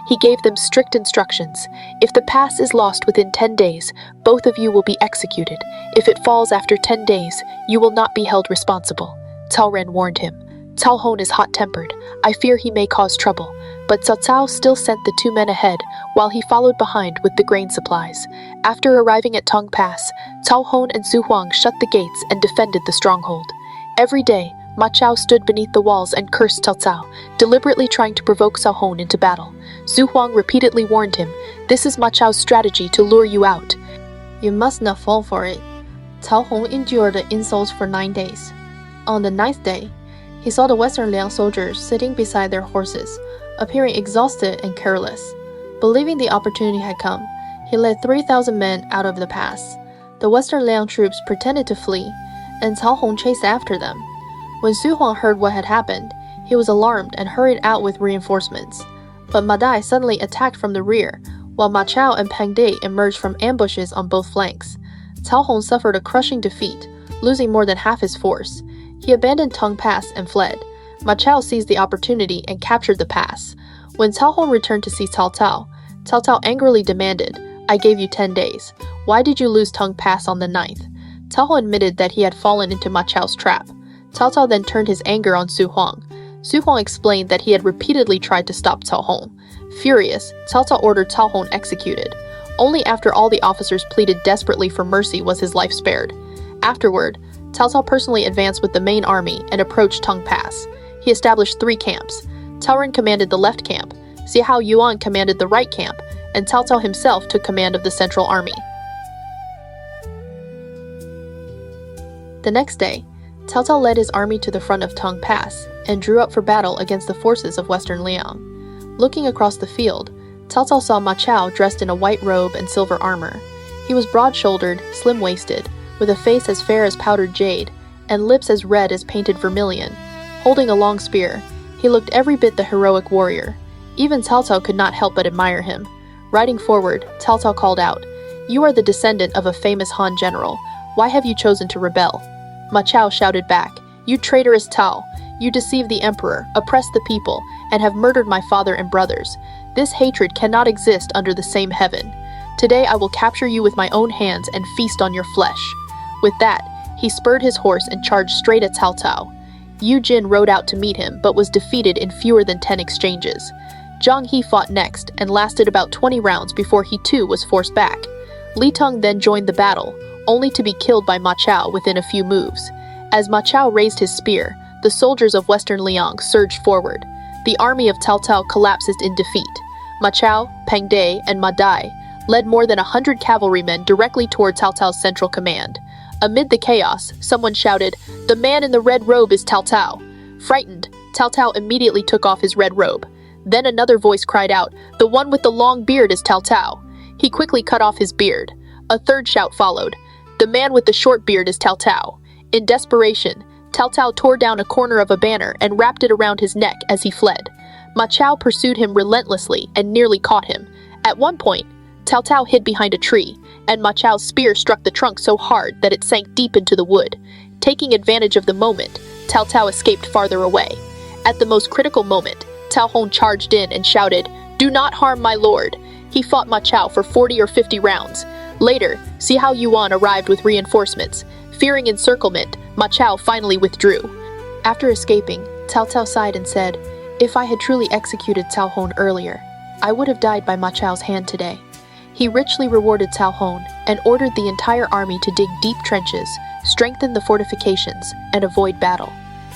He gave them strict instructions. "If the pass is lost within 10 days, both of you will be executed. If it falls after 10 days, you will not be held responsible." Cao Ren warned him. "Cao Hong is hot-tempered. I fear he may cause trouble." But Cao Cao still sent the 2 men ahead, while he followed behind with the grain supplies. After arriving at Tong Pass, Cao Hong and Xu Huang shut the gates and defended the stronghold. Every day, Ma Chao stood beneath the walls and cursed Cao Cao, deliberately trying to provoke Cao Hong into battle. Xu Huang repeatedly warned him, "This is Ma Chao's strategy to lure you out. You must not fall for it." Cao Hong endured the insults for 9 days. On the 9th day, he saw the Western Liang soldiers sitting beside their horses, appearing exhausted and careless. Believing the opportunity had come, he led 3,000 men out of the pass. The Western Liang troops pretended to flee, and Cao Hong chased after them. When Xu Huang heard what had happened, he was alarmed and hurried out with reinforcements. But Ma Dai suddenly attacked from the rear, while Ma Chao and Pang Dai emerged from ambushes on both flanks. Cao Hong suffered a crushing defeat, losing more than half his force. He abandoned Tung Pass and fled. Ma Chao seized the opportunity and captured the pass. When Cao Hong returned to see Cao Cao angrily demanded, "I gave you 10 days. Why did you lose Tung Pass on the 9th?" Cao Hong admitted that he had fallen into Ma Chao's trap. Cao then turned his anger on Xu Huang. Xu Huang explained that he had repeatedly tried to stop Cao Hong. Furious, Cao ordered Cao Hong executed. Only after all the officers pleaded desperately for mercy was his life spared. Afterward, Cao personally advanced with the main army and approached Tung Pass. He established 3 camps. Cao Ren commanded the left camp, Zhao Yuan commanded the right camp, and Cao himself took command of the central army. The next day, Cao led his army to the front of Tung Pass and drew up for battle against the forces of Western Liang. Looking across the field, Cao saw Ma Chao dressed in a white robe and silver armor. He was broad-shouldered, slim-waisted, with a face as fair as powdered jade, and lips as red as painted vermilion. Holding a long spear, he looked every bit the heroic warrior. Even Cao could not help but admire him. Riding forward, Cao called out, "You are the descendant of a famous Han general. Why have you chosen to rebel?" Ma Chao shouted back, "You traitorous Tao! You deceived the emperor, oppressed the people, and have murdered my father and brothers. This hatred cannot exist under the same heaven. Today I will capture you with my own hands and feast on your flesh." With that, he spurred his horse and charged straight at Cao. Yu Jin rode out to meet him, but was defeated in fewer than 10 exchanges. Zhang He fought next and lasted about 20 rounds before he too was forced back. Li Teng then joined the battle, only to be killed by Ma Chao within a few moves. As Ma Chao raised his spear, the soldiers of Western Liang surged forward. The army of Cao collapses in defeat. Ma Chao, Peng De, and Ma Dai led more than 100 cavalrymen directly toward Cao's central command. Amid the chaos, someone shouted, "The man in the red robe is Cao." Frightened, Cao immediately took off his red robe. Then another voice cried out, "The one with the long beard is Cao." He quickly cut off his beard. A third shout followed, "The man with the short beard is Cao." In desperation, Cao tore down a corner of a banner and wrapped it around his neck as he fled. Ma Chao pursued him relentlessly and nearly caught him. At one point, Cao hid behind a tree, and Ma Chao's spear struck the trunk so hard that it sank deep into the wood. Taking advantage of the moment, Cao escaped farther away. At the most critical moment, Cao Hong charged in and shouted, "Do not harm my lord." He fought Ma Chao for 40 or 50 rounds. Later, Zhao Yuan arrived with reinforcements. Fearing encirclement, Ma Chao finally withdrew. After escaping, Cao sighed and said, "If I had truly executed Cao Hong earlier, I would have died by Ma Chao's hand today." He richly rewarded Cao Hong and ordered the entire army to dig deep trenches, strengthen the fortifications, and avoid battle.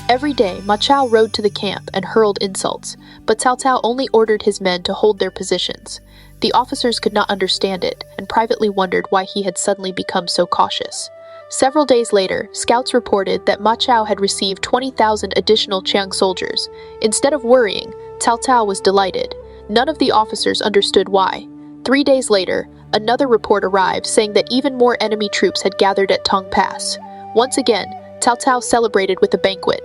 Every day, Ma Chao rode to the camp and hurled insults, but Cao only ordered his men to hold their positions. The officers could not understand it and privately wondered why he had suddenly become so cautious. Several days later, scouts reported that Ma Chao had received 20,000 additional Qiang soldiers. Instead of worrying, Cao was delighted. None of the officers understood why. 3 days later, another report arrived saying that even more enemy troops had gathered at Tung Pass. Once again, Cao celebrated with a banquet.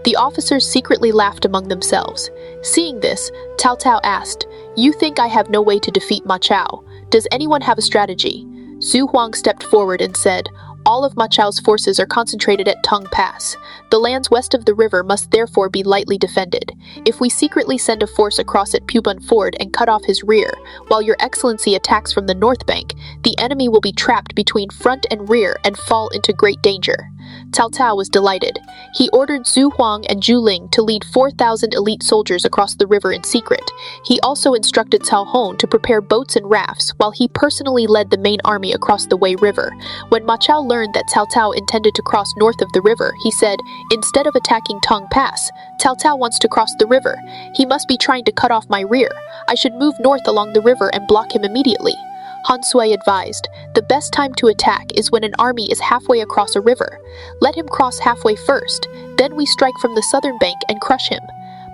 The officers secretly laughed among themselves. Seeing this, Cao asked, "You think I have no way to defeat Ma Chao? Does anyone have a strategy?" Zhu Huang stepped forward and said, "All of Ma Chao's forces are concentrated at Tung Pass. The lands west of the river must therefore be lightly defended. If we secretly send a force across at Pubun Ford and cut off his rear, while your excellency attacks from the north bank, the enemy will be trapped between front and rear and fall into great danger." Cao was delighted. He ordered Zhu Huang and Zhu Ling to lead 4,000 elite soldiers across the river in secret. He also instructed Cao Hong to prepare boats and rafts, while he personally led the main army across the Wei River. When Ma Chao learned that Cao intended to cross north of the river, he said, "Instead of attacking Tung Pass, Cao wants to cross the river. He must be trying to cut off my rear. I should move north along the river and block him immediately." Han Sui advised, "The best time to attack is when an army is halfway across a river. Let him cross halfway first, then we strike from the southern bank and crush him."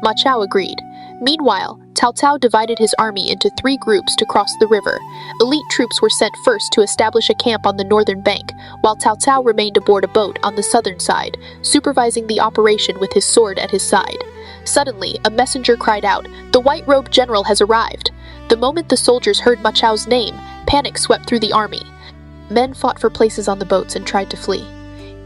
Ma Chao agreed. Meanwhile, Cao divided his army into 3 groups to cross the river. Elite troops were sent first to establish a camp on the northern bank, while Cao remained aboard a boat on the southern side, supervising the operation with his sword at his side. Suddenly, a messenger cried out, "The white-robed general has arrived." The moment the soldiers heard Ma Chao's name, panic swept through the army. Men fought for places on the boats and tried to flee.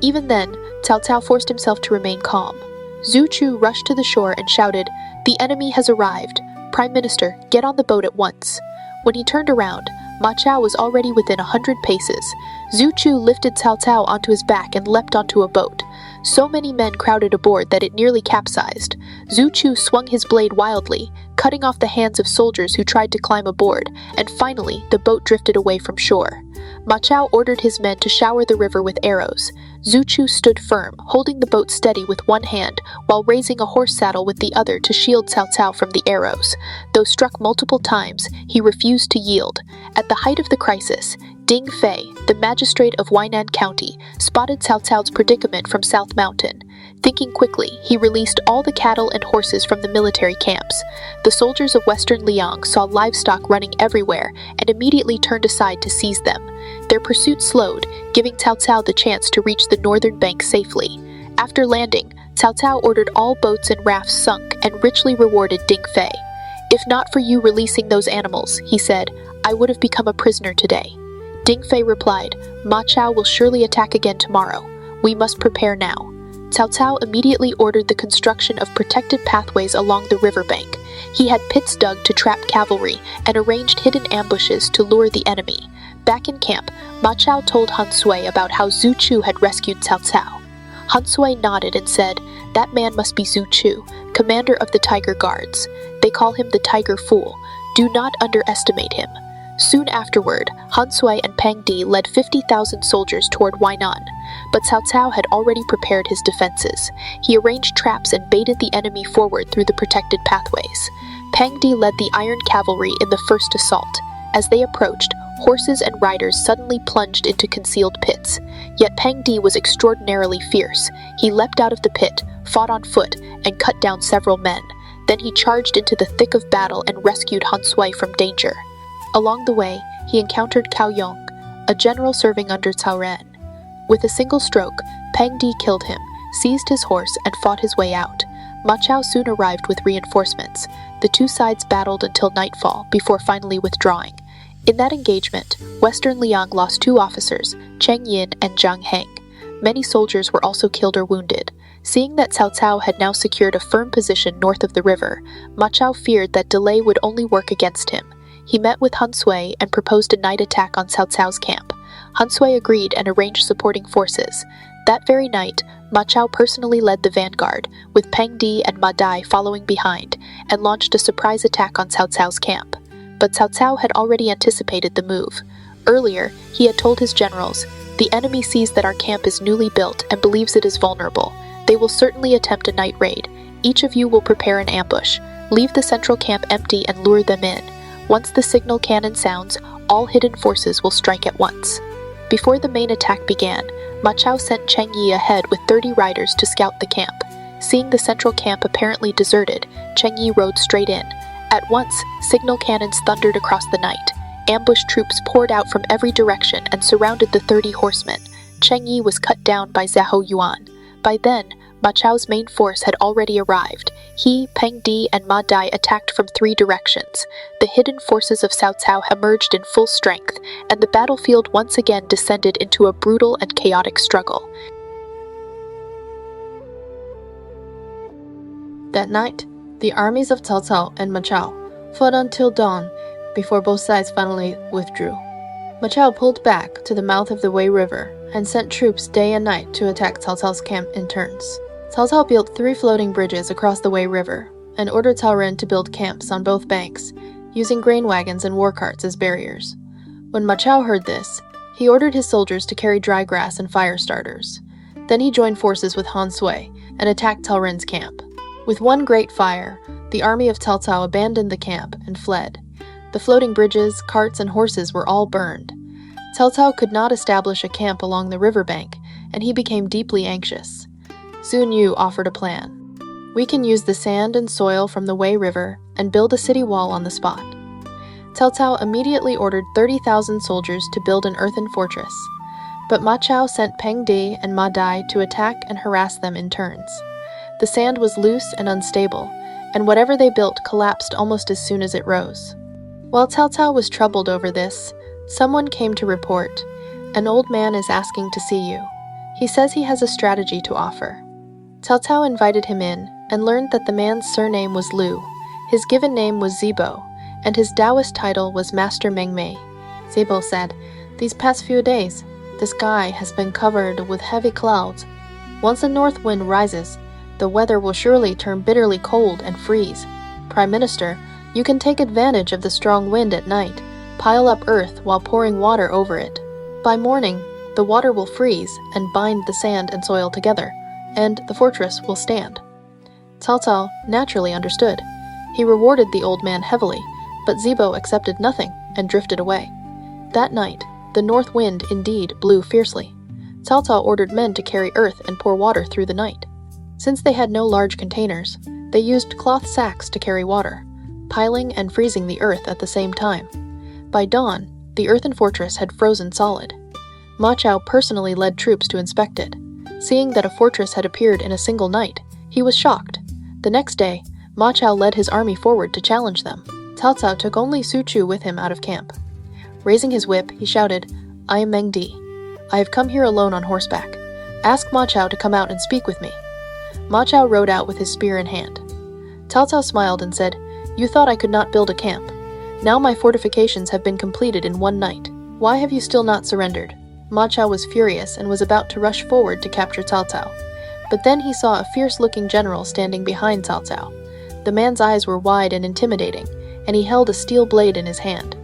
Even then, Cao Cao forced himself to remain calm. Zhu Chu rushed to the shore and shouted, "The enemy has arrived! Prime Minister, get on the boat at once!" When he turned around, Ma Chao was already within 100 paces. Zhu Chu lifted Cao Cao onto his back and leapt onto a boat. So many men crowded aboard that it nearly capsized. Zhu Chu swung his blade wildly, cutting off the hands of soldiers who tried to climb aboard, and finally the boat drifted away from shore. Ma Chao ordered his men to shower the river with arrows. Zhu Chu stood firm, holding the boat steady with one hand, while raising a horse saddle with the other to shield Cao Cao from the arrows. Though struck multiple times, he refused to yield. At the height of the crisis, Ding Fei, the magistrate of Huainan County, spotted Cao Cao's predicament from South Mountain. Thinking quickly, he released all the cattle and horses from the military camps. The soldiers of Western Liang saw livestock running everywhere and immediately turned aside to seize them. Their pursuit slowed, giving Cao Cao the chance to reach the northern bank safely. After landing, Cao Cao ordered all boats and rafts sunk and richly rewarded Ding Fei. "If not for you releasing those animals," he said, "I would have become a prisoner today." Ding Fei replied, "Ma Chao will surely attack again tomorrow. We must prepare now." Cao Cao immediately ordered the construction of protected pathways along the riverbank. He had pits dug to trap cavalry and arranged hidden ambushes to lure the enemy. Back in camp, Ma Chao told Han Sui about how Zhu Chu had rescued Cao Cao. Han Sui nodded and said, "That man must be Zhu Chu, commander of the Tiger Guards. They call him the Tiger Fool. Do not underestimate him." Soon afterward, Han Sui and Pang Di led 50,000 soldiers toward Huainan, but Cao Cao had already prepared his defenses. He arranged traps and baited the enemy forward through the protected pathways. Pang Di led the iron cavalry in the first assault. As they approached, horses and riders suddenly plunged into concealed pits. Yet Pang Di was extraordinarily fierce. He leapt out of the pit, fought on foot, and cut down several men. Then he charged into the thick of battle and rescued Han Sui from danger. Along the way, he encountered Cao Yong, a general serving under Cao Ren. With a single stroke, Pang Di killed him, seized his horse, and fought his way out. Ma Chao soon arrived with reinforcements. The two sides battled until nightfall, before finally withdrawing. In that engagement, Western Liang lost 2 officers, Cheng Yin and Zhang Heng. Many soldiers were also killed or wounded. Seeing that Cao Cao had now secured a firm position north of the river, Ma Chao feared that delay would only work against him. He met with Han Sui and proposed a night attack on Cao Cao's camp. Han Sui agreed and arranged supporting forces. That very night, Ma Chao personally led the vanguard, with Pang Di and Ma Dai following behind, and launched a surprise attack on Cao Cao's camp. But Cao Cao had already anticipated the move. Earlier, he had told his generals, "The enemy sees that our camp is newly built and believes it is vulnerable. They will certainly attempt a night raid. Each of you will prepare an ambush. Leave the central camp empty and lure them in. Once the signal cannon sounds, all hidden forces will strike at once." Before the main attack began, Ma Chao sent Cheng Yi ahead with 30 riders to scout the camp. Seeing the central camp apparently deserted, Cheng Yi rode straight in. At once, signal cannons thundered across the night. Ambushed troops poured out from every direction and surrounded the 30 horsemen. Cheng Yi was cut down by Zhou Yuan. By then, Ma Chao's main force had already arrived. He, Pang Di, and Ma Dai attacked from 3 directions. The hidden forces of Cao Cao emerged in full strength, and the battlefield once again descended into a brutal and chaotic struggle. That night, the armies of Cao Cao and Ma Chao fought until dawn before both sides finally withdrew. Ma Chao pulled back to the mouth of the Wei River and sent troops day and night to attack Cao Cao's camp in turns. Cao Cao built 3 floating bridges across the Wei River and ordered Cao Ren to build camps on both banks, using grain wagons and war carts as barriers. When Ma Chao heard this, he ordered his soldiers to carry dry grass and fire starters. Then he joined forces with Han Sui and attacked Cao Ren's camp. With one great fire, the army of Cao Cao abandoned the camp and fled. The floating bridges, carts, and horses were all burned. Cao Cao could not establish a camp along the riverbank, and he became deeply anxious. Zhou Yu offered a plan. "We can use the sand and soil from the Wei River and build a city wall on the spot." Cao Cao immediately ordered 30,000 soldiers to build an earthen fortress. But Ma Chao sent Pang Di and Ma Dai to attack and harass them in turns. The sand was loose and unstable, and whatever they built collapsed almost as soon as it rose. While Cao Cao was troubled over this, someone came to report, "An old man is asking to see you. He says he has a strategy to offer. Cao Cao invited him in and learned that the man's surname was Liu, his given name was Zibo, and his Taoist title was Master Mengmei. Zibo said, "These past few days, the sky has been covered with heavy clouds. Once the north wind rises, the weather will surely turn bitterly cold and freeze. Prime Minister, you can take advantage of the strong wind at night, pile up earth while pouring water over it. By morning, the water will freeze and bind the sand and soil together, and the fortress will stand." Cao Cao naturally understood. He rewarded the old man heavily, but Zibo accepted nothing and drifted away. That night, the north wind indeed blew fiercely. Cao Cao ordered men to carry earth and pour water through the night. Since they had no large containers, they used cloth sacks to carry water, piling and freezing the earth at the same time. By dawn, the earthen fortress had frozen solid. Ma Chao personally led troops to inspect it. Seeing that a fortress had appeared in a single night, he was shocked. The next day, Ma Chao led his army forward to challenge them. Cao Cao took only Su Chu with him out of camp. Raising his whip, he shouted, "I am Meng Di. I have come here alone on horseback. Ask Ma Chao to come out and speak with me." Ma Chao rode out with his spear in hand. Cao Cao smiled and said, "You thought I could not build a camp. Now my fortifications have been completed in one night. Why have you still not surrendered?" Ma Chao was furious and was about to rush forward to capture Cao Cao. But then he saw a fierce-looking general standing behind Cao Cao. The man's eyes were wide and intimidating, and he held a steel blade in his hand.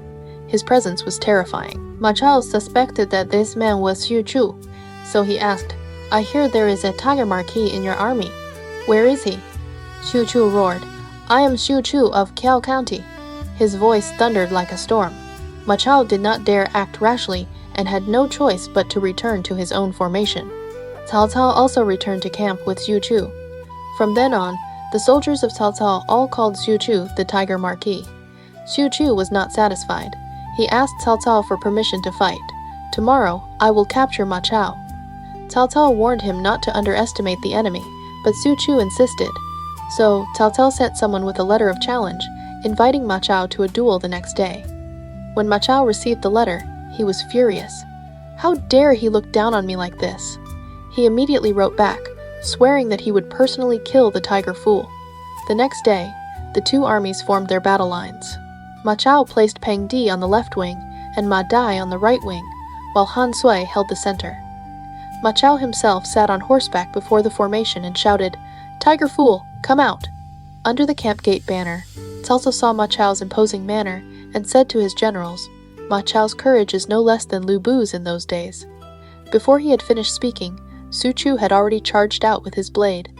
His presence was terrifying. Ma Chao suspected that this man was Xu Chu, so he asked, "I hear there is a tiger marquis in your army. Where is he?" Xu Chu roared, "I am Xu Chu of Kiao County." His voice thundered like a storm. Ma Chao did not dare act rashly and had no choice but to return to his own formation. Cao Cao also returned to camp with Xu Chu. From then on, the soldiers of Cao Cao all called Xu Chu the Tiger Marquis. Xu Chu was not satisfied. He asked Cao Cao for permission to fight. "Tomorrow, I will capture Ma Chao." Cao Cao warned him not to underestimate the enemy, but Xu Chu insisted. So Cao Cao sent someone with a letter of challenge, inviting Ma Chao to a duel the next day. When Ma Chao received the letter, he was furious. How dare he look down on me like this? He immediately wrote back, swearing that he would personally kill the tiger fool. The next day, the two armies formed their battle lines. Ma Chao placed Peng Di on the left wing and Ma Dai on the right wing, while Han Sui held the center. Ma Chao himself sat on horseback before the formation and shouted, "Tiger fool, come out!" Under the camp gate banner, Cao Cao saw Ma Chao's imposing manner and said to his generals, "Ma Chao's courage is no less than Lu Bu's in those days." Before he had finished speaking, Su Chu had already charged out with his blade.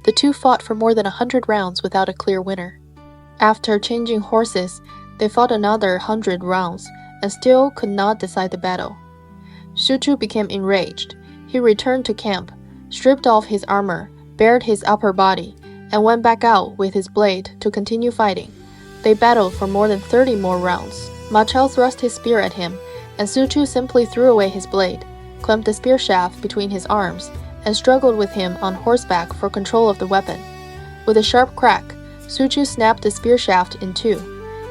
The two fought for more than 100 rounds without a clear winner. After changing horses, they fought another 100 rounds and still could not decide the battle. Su Chu became enraged. He returned to camp, stripped off his armor, bared his upper body, and went back out with his blade to continue fighting. They battled for more than 30 more rounds. Ma Chao thrust his spear at him, and Su Chu simply threw away his blade, clamped the spear shaft between his arms, and struggled with him on horseback for control of the weapon. With a sharp crack, Su Chu snapped the spear shaft in two.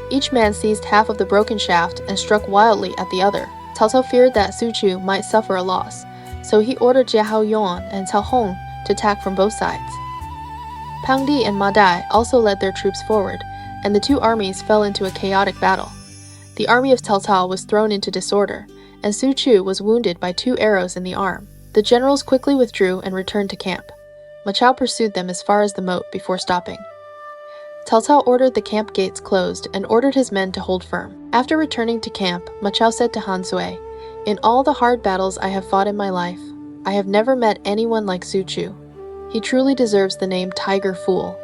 Each man seized half of the broken shaft and struck wildly at the other. Cao Cao feared that Su Chu might suffer a loss, so he ordered Jia Haoyuan and Cao Hong to attack from both sides. Pang Di and Ma Dai also led their troops forward, and the two armies fell into a chaotic battle. The army of Cao Cao was thrown into disorder, and Su Chu was wounded by 2 arrows in the arm. The generals quickly withdrew and returned to camp. Ma Chao pursued them as far as the moat before stopping. Cao Cao ordered the camp gates closed and ordered his men to hold firm. After returning to camp, Ma Chao said to Han Sui, "In all the hard battles I have fought in my life, I have never met anyone like Su Chu. He truly deserves the name Tiger Fool."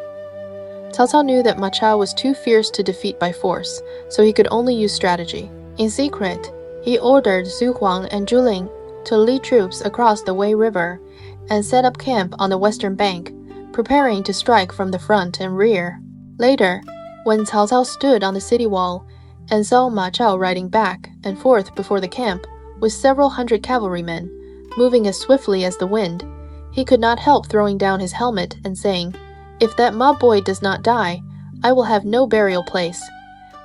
Cao Cao knew that Ma Chao was too fierce to defeat by force, so he could only use strategy. In secret, he ordered Xu Huang and Zhu Ling to lead troops across the Wei River and set up camp on the western bank, preparing to strike from the front and rear. Later, when Cao Cao stood on the city wall and saw Ma Chao riding back and forth before the camp with several hundred cavalrymen, moving as swiftly as the wind, he could not help throwing down his helmet and saying, "If that mob boy does not die, I will have no burial place."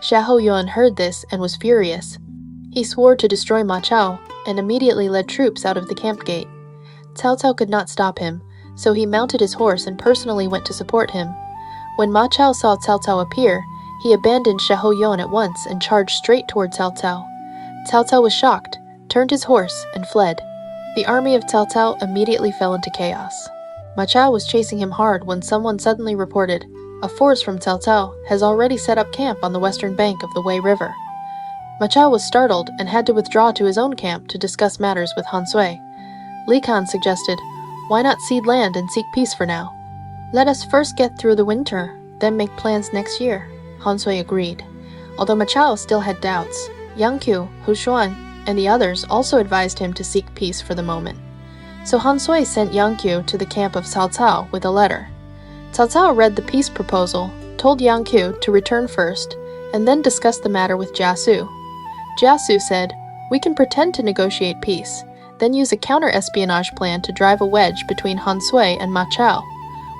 Xia Haoyuan heard this and was furious. He swore to destroy Ma Chao and immediately led troops out of the camp gate. Cao Cao could not stop him, so he mounted his horse and personally went to support him. When Ma Chao saw Cao Cao appear, he abandoned Shaohuan at once and charged straight toward Cao Cao. Cao Cao was shocked, turned his horse, and fled. The army of Cao Cao immediately fell into chaos. Ma Chao was chasing him hard when someone suddenly reported, "A force from Cao Cao has already set up camp on the western bank of the Wei River." Ma Chao was startled and had to withdraw to his own camp to discuss matters with Han Sui. Li Kan suggested, "Why not cede land and seek peace for now? Let us first get through the winter, then make plans next year." Han Sui agreed. Although Ma Chao still had doubts, Yang Qiu, Hu Xuan, and the others also advised him to seek peace for the moment. So Han Sui sent Yang Qiu to the camp of Cao Cao with a letter. Cao Cao read the peace proposal, told Yang Qiu to return first, and then discussed the matter with Jia Su. Jia Su said, "We can pretend to negotiate peace, then use a counter-espionage plan to drive a wedge between Han Sui and Ma Chao.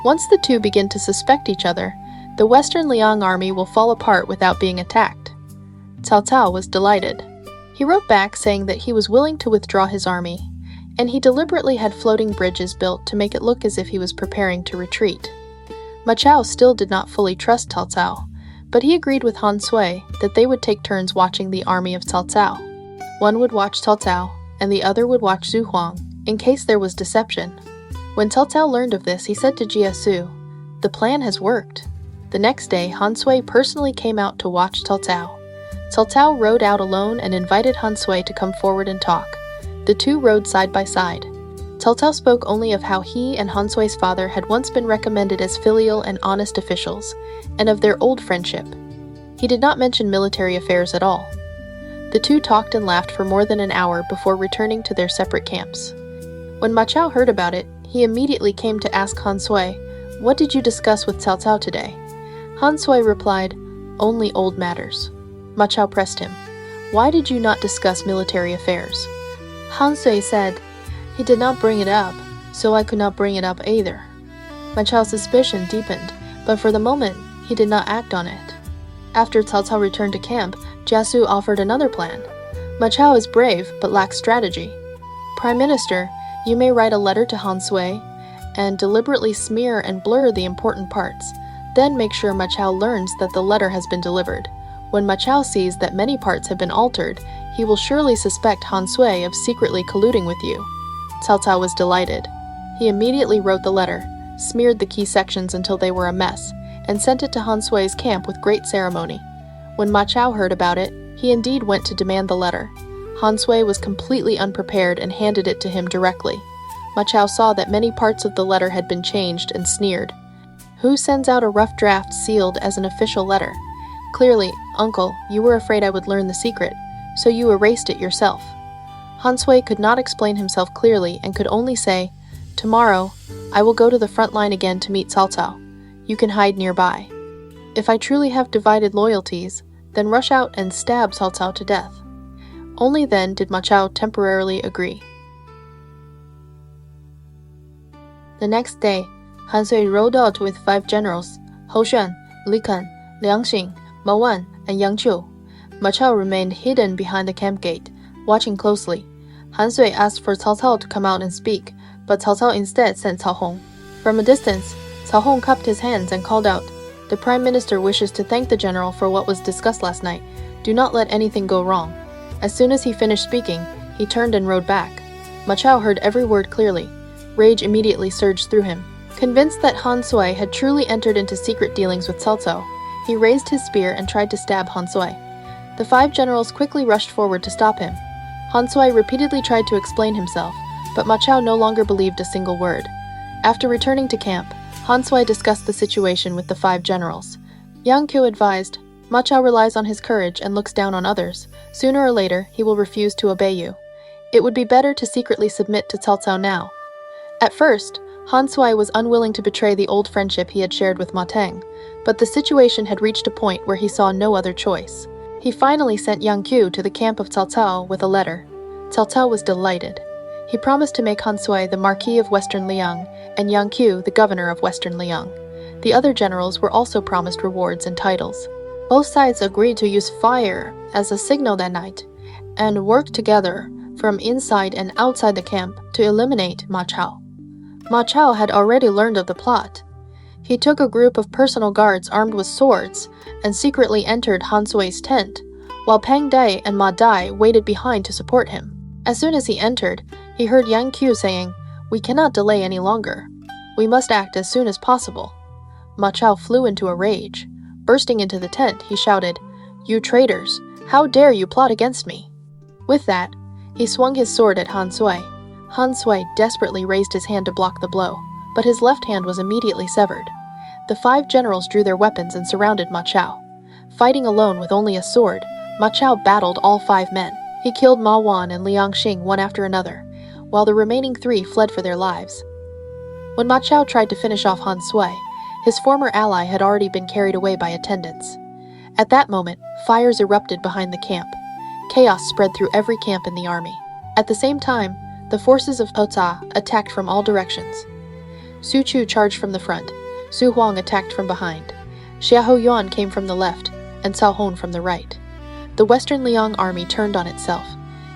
Once the two begin to suspect each other, the Western Liang army will fall apart without being attacked." Cao Cao was delighted. He wrote back saying that he was willing to withdraw his army, and he deliberately had floating bridges built to make it look as if he was preparing to retreat. Ma Chao still did not fully trust Cao Cao, but he agreed with Han Sui that they would take turns watching the army of Cao Cao. One would watch Cao Cao, and the other would watch Zhu Huang, in case there was deception. When Cao Cao learned of this, he said to Jia Su, "The plan has worked." The next day, Han Sui personally came out to watch Cao Cao. Cao Cao rode out alone and invited Han Sui to come forward and talk. The two rode side by side. Cao Cao spoke only of how he and Han Sui's father had once been recommended as filial and honest officials, and of their old friendship. He did not mention military affairs at all. The two talked and laughed for more than an hour before returning to their separate camps. When Ma Chao heard about it, he immediately came to ask Han Sui, "What did you discuss with Cao Cao today?" Han Sui replied, "Only old matters." Ma Chao pressed him, "Why did you not discuss military affairs?" Han Sui said, "He did not bring it up, so I could not bring it up either." Ma Chao's suspicion deepened, but for the moment, he did not act on it. After Cao Cao returned to camp, Jia Su offered another plan. "Ma Chao is brave, but lacks strategy. Prime Minister, you may write a letter to Han Sui, and deliberately smear and blur the important parts. Then make sure Ma Chao learns that the letter has been delivered. When Ma Chao sees that many parts have been altered, he will surely suspect Han Sui of secretly colluding with you." Cao Cao was delighted. He immediately wrote the letter, smeared the key sections until they were a mess, and sent it to Han Sui's camp with great ceremony. When Ma Chao heard about it, he indeed went to demand the letter. Han Sui was completely unprepared and handed it to him directly. Ma Chao saw that many parts of the letter had been changed and sneered. "Who sends out a rough draft sealed as an official letter? Clearly, uncle, you were afraid I would learn the secret, so you erased it yourself." Han Sui could not explain himself clearly and could only say, "Tomorrow, I will go to the front line again to meet Cao Cao. You can hide nearby. If I truly have divided loyalties, then rush out and stab Cao Cao to death." Only then did Ma Chao temporarily agree. The next day, Han Sui rode out with 5 generals, Hou Xuan, Li Kan, Liang Xing, Ma Wan, and Yang Qiu. Ma Chao remained hidden behind the camp gate, watching closely. Han Sui asked for Cao Cao to come out and speak, but Cao Cao instead sent Cao Hong. From a distance, Cao Hong cupped his hands and called out, "The Prime Minister wishes to thank the general for what was discussed last night. Do not let anything go wrong." As soon as he finished speaking, he turned and rode back. Ma Chao heard every word clearly. Rage immediately surged through him. Convinced that Han Sui had truly entered into secret dealings with Cao Cao, he raised his spear and tried to stab Han Sui. The 5 generals quickly rushed forward to stop him. Han Sui repeatedly tried to explain himself, but Ma Chao no longer believed a single word. After returning to camp, Han Sui discussed the situation with the 5 generals. Yang Qiu advised, "Ma Chao relies on his courage and looks down on others. Sooner or later, he will refuse to obey you. It would be better to secretly submit to Cao Cao now." At first, Han Sui was unwilling to betray the old friendship he had shared with Ma Teng, but the situation had reached a point where he saw no other choice. He finally sent Yang Qiu to the camp of Cao Cao with a letter. Cao Cao was delighted. He promised to make Han Sui the Marquis of Western Liang and Yang Qiu the Governor of Western Liang. The other generals were also promised rewards and titles. Both sides agreed to use fire as a signal that night and work together from inside and outside the camp to eliminate Ma Chao. Ma Chao had already learned of the plot. He took a group of personal guards armed with swords and secretly entered Han Sui's tent, while Pang Dai and Ma Dai waited behind to support him. As soon as he entered, he heard Yang Qiu saying, "We cannot delay any longer. We must act as soon as possible." Ma Chao flew into a rage. Bursting into the tent, he shouted, "You traitors! How dare you plot against me?" With that, he swung his sword at Han Sui. Han Sui desperately raised his hand to block the blow, but his left hand was immediately severed. The 5 generals drew their weapons and surrounded Ma Chao. Fighting alone with only a sword, Ma Chao battled all 5 men. He killed Ma Wan and Liang Xing one after another, while the remaining 3 fled for their lives. When Ma Chao tried to finish off Han Sui, his former ally had already been carried away by attendants. At that moment, fires erupted behind the camp. Chaos spread through every camp in the army. At the same time, the forces of Ota attacked from all directions. Su Chu charged from the front, Su Huang attacked from behind, Xiahou Yuan came from the left, and Cao Hong from the right. The Western Liang army turned on itself.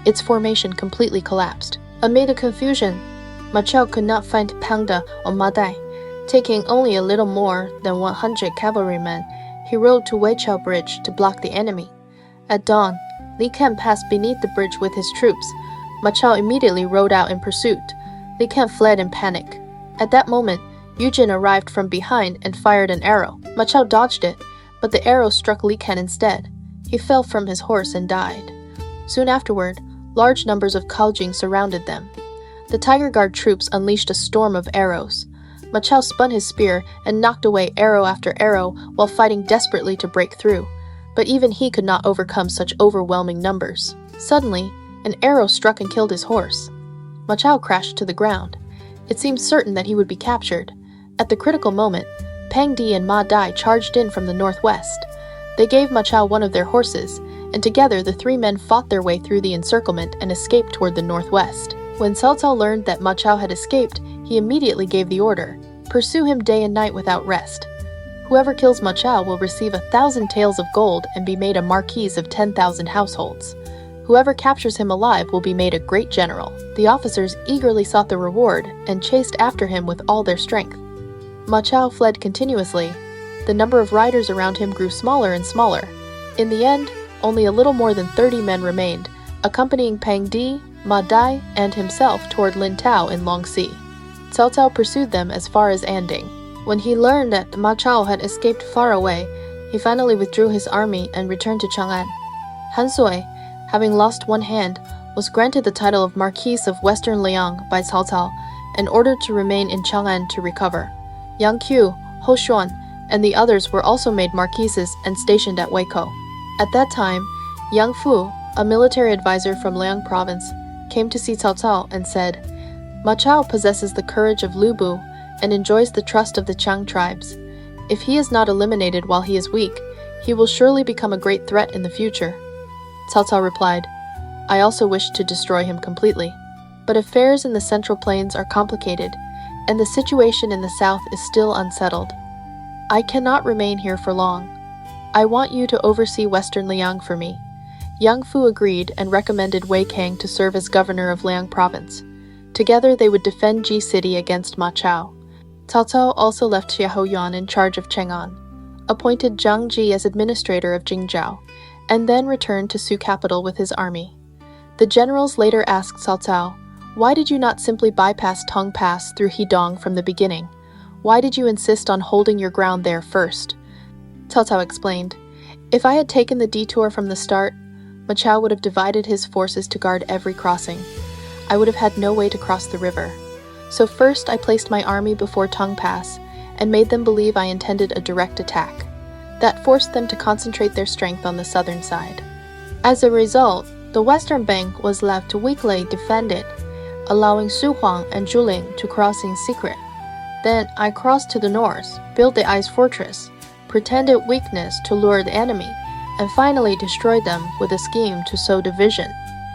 Its formation completely collapsed. Amid the confusion, Ma Chao could not find Pangda or Ma Dai. Taking only a little more than 100 cavalrymen, he rode to Weichao Bridge to block the enemy. At dawn, Li Ken passed beneath the bridge with his troops. Ma Chao immediately rode out in pursuit. Li Ken fled in panic. At that moment, Yu Jin arrived from behind and fired an arrow. Ma Chao dodged it, but the arrow struck Li Ken instead. He fell from his horse and died. Soon afterward, large numbers of Kaojing surrounded them. The Tiger Guard troops unleashed a storm of arrows. Ma Chao spun his spear and knocked away arrow after arrow while fighting desperately to break through, but even he could not overcome such overwhelming numbers. Suddenly, an arrow struck and killed his horse. Ma Chao crashed to the ground. It seemed certain that he would be captured. At the critical moment, Pang Di and Ma Dai charged in from the northwest. They gave Ma Chao one of their horses, and together the 3 men fought their way through the encirclement and escaped toward the northwest. When Cao Cao learned that Ma Chao had escaped, he immediately gave the order, "Pursue him day and night without rest. Whoever kills Ma Chao will receive 1,000 taels of gold and be made a marquis of 10,000 households. Whoever captures him alive will be made a great general." The officers eagerly sought the reward and chased after him with all their strength. Ma Chao fled continuously. The number of riders around him grew smaller and smaller. In the end, only a little more than 30 men remained, accompanying Pang Di, Ma Dai, and himself toward Lin Tao in Longxi. Cao Cao pursued them as far as Anding. When he learned that Ma Chao had escaped far away, he finally withdrew his army and returned to Chang'an. Han Sui, having lost one hand, was granted the title of Marquis of Western Liang by Cao Cao and ordered to remain in Chang'an to recover. Yang Qiu, Hou Xuan, and the others were also made marquises and stationed at Weikou. At that time, Yang Fu, a military advisor from Liang province, came to see Cao Cao and said, "Ma Chao possesses the courage of Lu Bu and enjoys the trust of the Qiang tribes. If he is not eliminated while he is weak, he will surely become a great threat in the future." Cao Cao replied, "I also wish to destroy him completely. But affairs in the Central Plains are complicated, and the situation in the south is still unsettled. I cannot remain here for long. I want you to oversee Western Liang for me." Yang Fu agreed and recommended Wei Kang to serve as governor of Liang province. Together they would defend Ji City against Ma Chao. Cao Cao also left Xiahou Yuan in charge of Chang'an, appointed Zhang Ji as administrator of Jingzhou, and then returned to Su capital with his army. The generals later asked Cao Cao, "Why did you not simply bypass Tong Pass through Hedong from the beginning? Why did you insist on holding your ground there first?" Cao Cao explained, "If I had taken the detour from the start, Ma Chao would have divided his forces to guard every crossing. I would have had no way to cross the river. So first I placed my army before Tong Pass and made them believe I intended a direct attack. That forced them to concentrate their strength on the southern side. As a result, the western bank was left weakly defended, allowing Su Huang and Zhu Ling to cross in secret. Then I crossed to the north, built the ice fortress, pretended weakness to lure the enemy, and finally destroyed them with a scheme to sow division."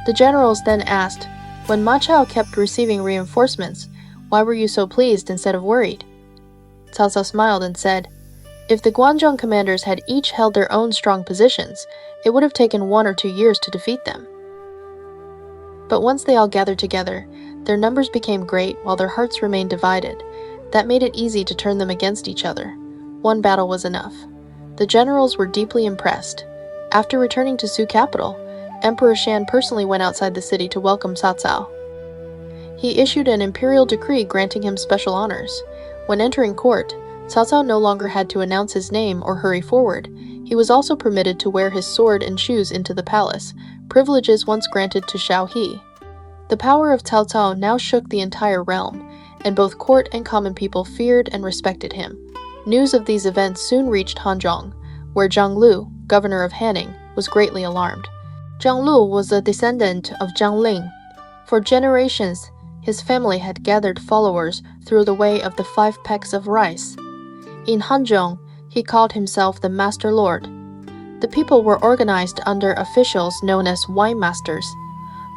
The generals then asked, "When Ma Chao kept receiving reinforcements, why were you so pleased instead of worried?" Cao Cao smiled and said, "If the Guanzhong commanders had each held their own strong positions, it would have taken 1 or 2 years to defeat them. But once they all gathered together, their numbers became great while their hearts remained divided. That made it easy to turn them against each other. One battle was enough. The generals were deeply impressed. After returning to Su capital, Emperor Shan personally went outside the city to welcome Cao Cao. He issued an imperial decree granting him special honors. When entering court, Cao Cao no longer had to announce his name or hurry forward. He was also permitted to wear his sword and shoes into the palace, privileges once granted to Xiao He. The power of Cao Cao now shook the entire realm, and both court and common people feared and respected him. News of these events soon reached Huang Zhong, where Zhang Lu, governor of Hanning, was greatly alarmed. Zhang Lu was a descendant of Zhang Ling. For generations, his family had gathered followers through the way of the 5 pecks of rice. In Hanzhong, he called himself the Master Lord. The people were organized under officials known as wine masters.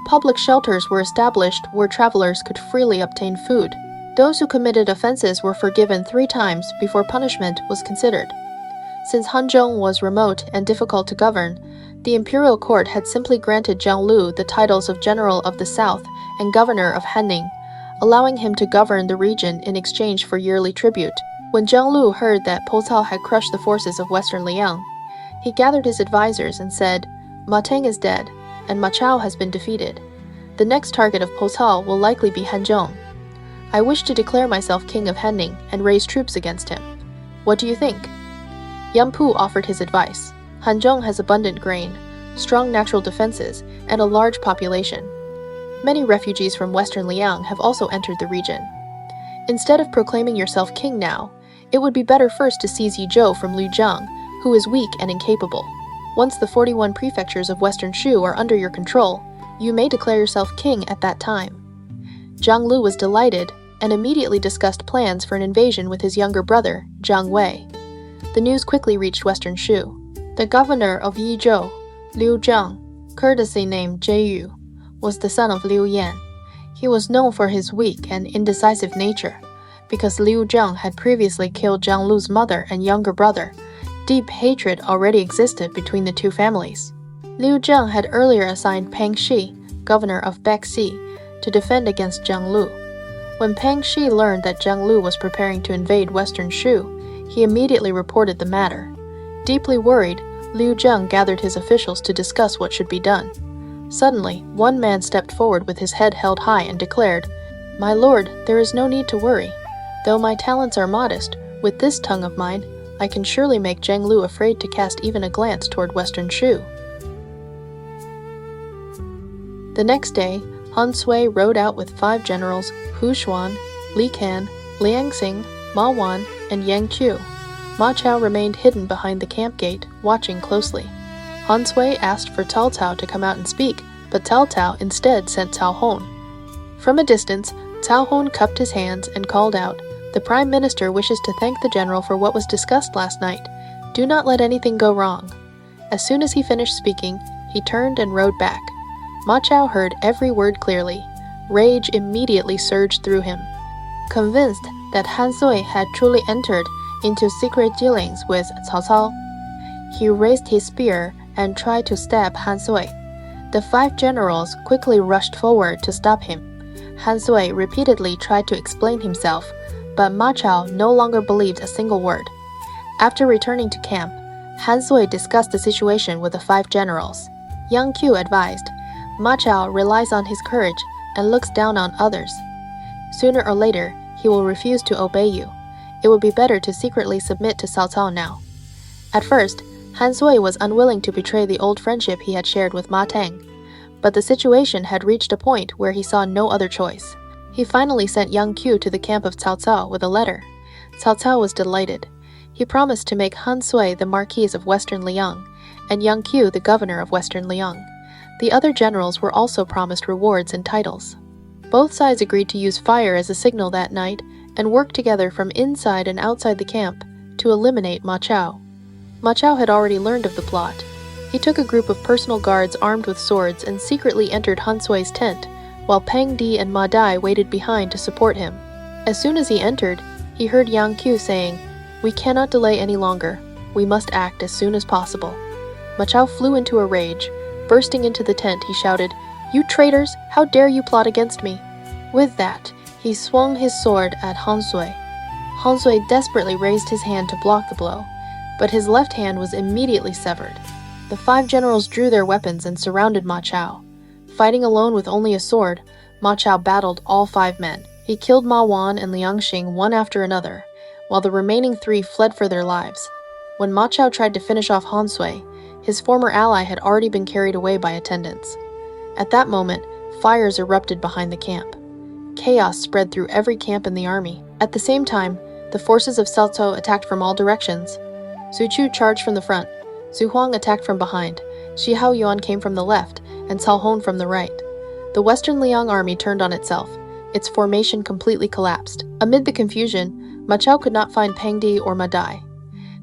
Public shelters were established where travelers could freely obtain food. Those who committed offenses were forgiven 3 times before punishment was considered. Since Hanzhong was remote and difficult to govern, the imperial court had simply granted Zhang Lu the titles of General of the South and Governor of Hanning, allowing him to govern the region in exchange for yearly tribute. When Zhang Lu heard that Po Cao had crushed the forces of Western Liang, he gathered his advisors and said, "Ma Teng is dead, and Ma Chao has been defeated. The next target of Po Cao will likely be Hanzhong. I wish to declare myself king of Hanning and raise troops against him. What do you think?" Yang Pu offered his advice. Hanzhong has abundant grain, strong natural defenses, and a large population. Many refugees from Western Liang have also entered the region. Instead of proclaiming yourself king now, it would be better first to seize Yizhou from Liu Zhang, who is weak and incapable. Once the 41 prefectures of Western Shu are under your control, you may declare yourself king at that time. Zhang Lu was delighted and immediately discussed plans for an invasion with his younger brother, Zhang Wei. The news quickly reached Western Shu. The governor of Yizhou, Liu Zhang, courtesy named Zhou Yu, was the son of Liu Yan. He was known for his weak and indecisive nature. Because Liu Zhang had previously killed Zhang Lu's mother and younger brother, deep hatred already existed between the two families. Liu Zhang had earlier assigned Pang Shi, governor of Bexi, to defend against Zhang Lu. When Pang Shi learned that Zhang Lu was preparing to invade Western Shu, he immediately reported the matter. Deeply worried, Liu Zhang gathered his officials to discuss what should be done. Suddenly, one man stepped forward with his head held high and declared, "My lord, there is no need to worry. Though my talents are modest, with this tongue of mine, I can surely make Zhang Lu afraid to cast even a glance toward Western Shu." The next day, Han Sui rode out with 5 generals, Hu Xuan, Li Kan, Liang Xing, Ma Wan, and Yang Qiu. Ma Chao remained hidden behind the camp gate, watching closely. Han Sui asked for Cao Cao to come out and speak, but Cao Cao instead sent Cao Hong. From a distance, Cao Hong cupped his hands and called out, "The Prime Minister wishes to thank the general for what was discussed last night. Do not let anything go wrong." As soon as he finished speaking, he turned and rode back. Ma Chao heard every word clearly. Rage immediately surged through him. Convinced that Han Sui had truly entered into secret dealings with Cao Cao, he raised his spear and tried to stab Han Sui. The 5 generals quickly rushed forward to stop him. Han Sui repeatedly tried to explain himself, but Ma Chao no longer believed a single word. After returning to camp, Han Sui discussed the situation with the 5 generals. Yang Qiu advised, "Ma Chao relies on his courage and looks down on others. Sooner or later, he will refuse to obey you. It would be better to secretly submit to Cao Cao now." At first, Han Sui was unwilling to betray the old friendship he had shared with Ma Teng, but the situation had reached a point where he saw no other choice. He finally sent Yang Qiu to the camp of Cao Cao with a letter. Cao Cao was delighted. He promised to make Han Sui the Marquis of Western Liang, and Yang Qiu the governor of Western Liang. The other generals were also promised rewards and titles. Both sides agreed to use fire as a signal that night and work together from inside and outside the camp to eliminate Ma Chao. Ma Chao had already learned of the plot. He took a group of personal guards armed with swords and secretly entered Han Sui's tent, while Pang Di and Ma Dai waited behind to support him. As soon as he entered, he heard Yang Qiu saying, "We cannot delay any longer. We must act as soon as possible." Ma Chao flew into a rage. Bursting into the tent, he shouted, "You traitors, how dare you plot against me?" With that, he swung his sword at Han Sui. Han Sui desperately raised his hand to block the blow, but his left hand was immediately severed. The 5 generals drew their weapons and surrounded Ma Chao. Fighting alone with only a sword, Ma Chao battled all 5 men. He killed Ma Wan and Liang Xing one after another, while the remaining 3 fled for their lives. When Ma Chao tried to finish off Han Sui, his former ally had already been carried away by attendants. At that moment, fires erupted behind the camp. Chaos spread through every camp in the army. At the same time, the forces of Cao Cao attacked from all directions. Su Chu charged from the front, Zhu Huang attacked from behind, Shi Hao Yuan came from the left, and Cao Hong from the right. The Western Liang army turned on itself. Its formation completely collapsed. Amid the confusion, Ma Chao could not find Pang Di or Ma Dai.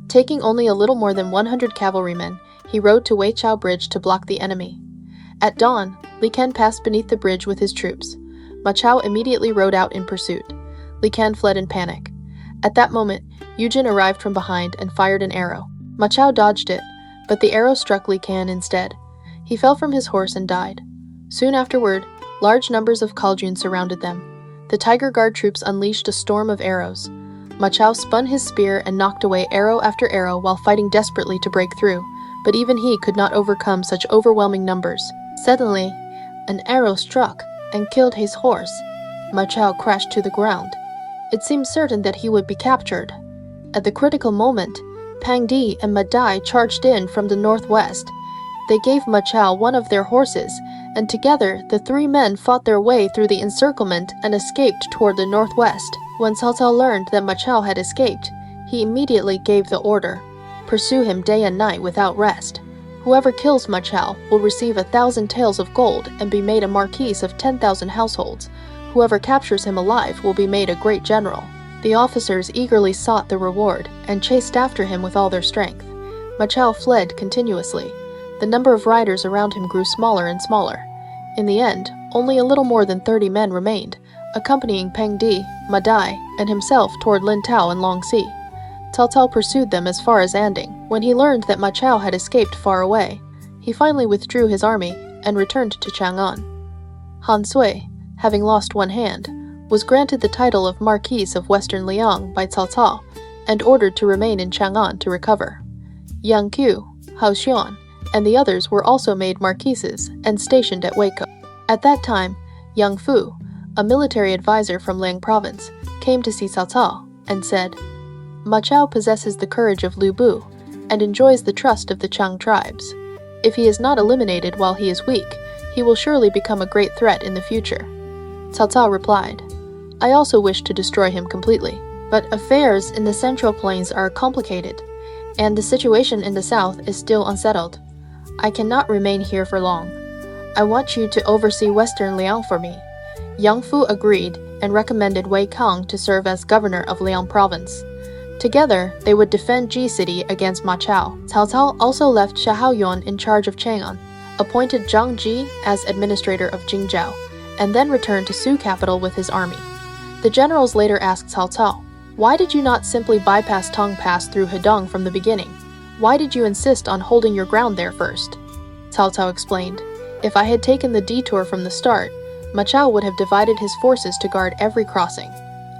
Taking only a little more than 100 cavalrymen, he rode to Wei Chao Bridge to block the enemy. At dawn, Li Ken passed beneath the bridge with his troops. Ma Chao immediately rode out in pursuit. Li Ken fled in panic. At that moment, Yu Jin arrived from behind and fired an arrow. Ma Chao dodged it, but the arrow struck Li Ken instead. He fell from his horse and died. Soon afterward, large numbers of Kaljun surrounded them. The Tiger Guard troops unleashed a storm of arrows. Ma Chao spun his spear and knocked away arrow after arrow while fighting desperately to break through, but even he could not overcome such overwhelming numbers. Suddenly, an arrow struck and killed his horse. Ma Chao crashed to the ground. It seemed certain that he would be captured. At the critical moment, Pang Di and Ma Dai charged in from the northwest. They gave Ma Chao one of their horses, and together the 3 men fought their way through the encirclement and escaped toward the northwest. When Cao Cao learned that Ma Chao had escaped, he immediately gave the order, "Pursue him day and night without rest. Whoever kills Ma Chao will receive 1,000 taels of gold and be made a marquis of 10,000 households. Whoever captures him alive will be made a great general." The officers eagerly sought the reward and chased after him with all their strength. Ma Chao fled continuously. The number of riders around him grew smaller and smaller. In the end, only a little more than 30 men remained, accompanying Pang Di, Ma Dai, and himself toward Lin Tao and Longxi. Cao Cao pursued them as far as Anding. When he learned that Ma Chao had escaped far away, he finally withdrew his army and returned to Chang'an. Han Sui, having lost one hand, was granted the title of Marquis of Western Liang by Cao Cao and ordered to remain in Chang'an to recover. Yang Qiu, Hao Xian, and the others were also made marquises and stationed at Weiko. At that time, Yang Fu, a military advisor from Liang province, came to see Cao Cao and said, "Ma Chao possesses the courage of Liu Bei and enjoys the trust of the Chang tribes. If he is not eliminated while he is weak, he will surely become a great threat in the future." Cao Cao replied, "I also wish to destroy him completely, but affairs in the Central Plains are complicated, and the situation in the south is still unsettled. I cannot remain here for long. I want you to oversee Western Liang for me." Yang Fu agreed and recommended Wei Kang to serve as governor of Liang province. Together, they would defend Ji City against Ma Chao. Cao Cao also left Shi Hao Yuan in charge of Chang'an, appointed Zhang Ji as administrator of Jingzhou, and then returned to Su capital with his army. The generals later asked Cao Cao, "Why did you not simply bypass Tong Pass through Hedong from the beginning? Why did you insist on holding your ground there first?" Cao Cao explained, "If I had taken the detour from the start, Ma Chao would have divided his forces to guard every crossing.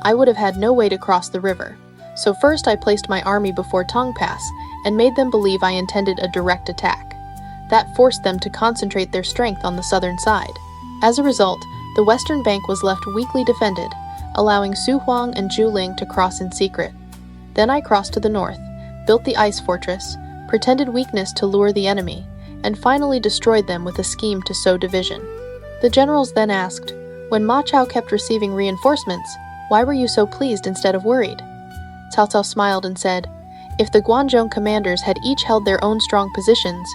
I would have had no way to cross the river. So first I placed my army before Tong Pass and made them believe I intended a direct attack. That forced them to concentrate their strength on the southern side. As a result, the western bank was left weakly defended, allowing Su Huang and Zhu Ling to cross in secret. Then I crossed to the north, built the ice fortress, pretended weakness to lure the enemy, and finally destroyed them with a scheme to sow division." The generals then asked, "When Ma Chao kept receiving reinforcements, why were you so pleased instead of worried?" Cao Cao smiled and said, "If the Guan Zhong commanders had each held their own strong positions,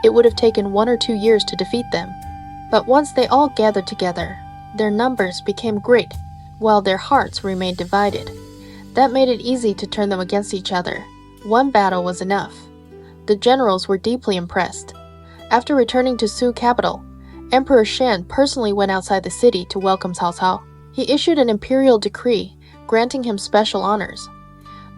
it would have taken 1 or 2 years to defeat them. But once they all gathered together, their numbers became great, while their hearts remained divided. That made it easy to turn them against each other. One battle was enough." The generals were deeply impressed. After returning to Su capital, Emperor Shan personally went outside the city to welcome Cao Cao. He issued an imperial decree granting him special honors.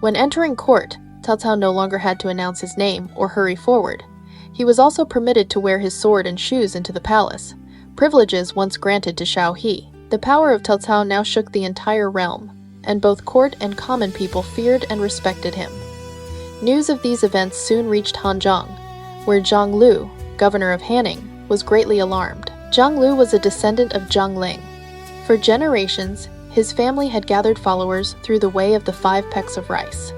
When entering court, Cao Cao no longer had to announce his name or hurry forward. He was also permitted to wear his sword and shoes into the palace, privileges once granted to Shao He. The power of Cao Cao now shook the entire realm, and both court and common people feared and respected him. News of these events soon reached Han Zhong, where Zhang Lu, governor of Hanning, was greatly alarmed. Zhang Lu was a descendant of Zhang Ling. For generations, his family had gathered followers through the way of the 5 pecks of rice.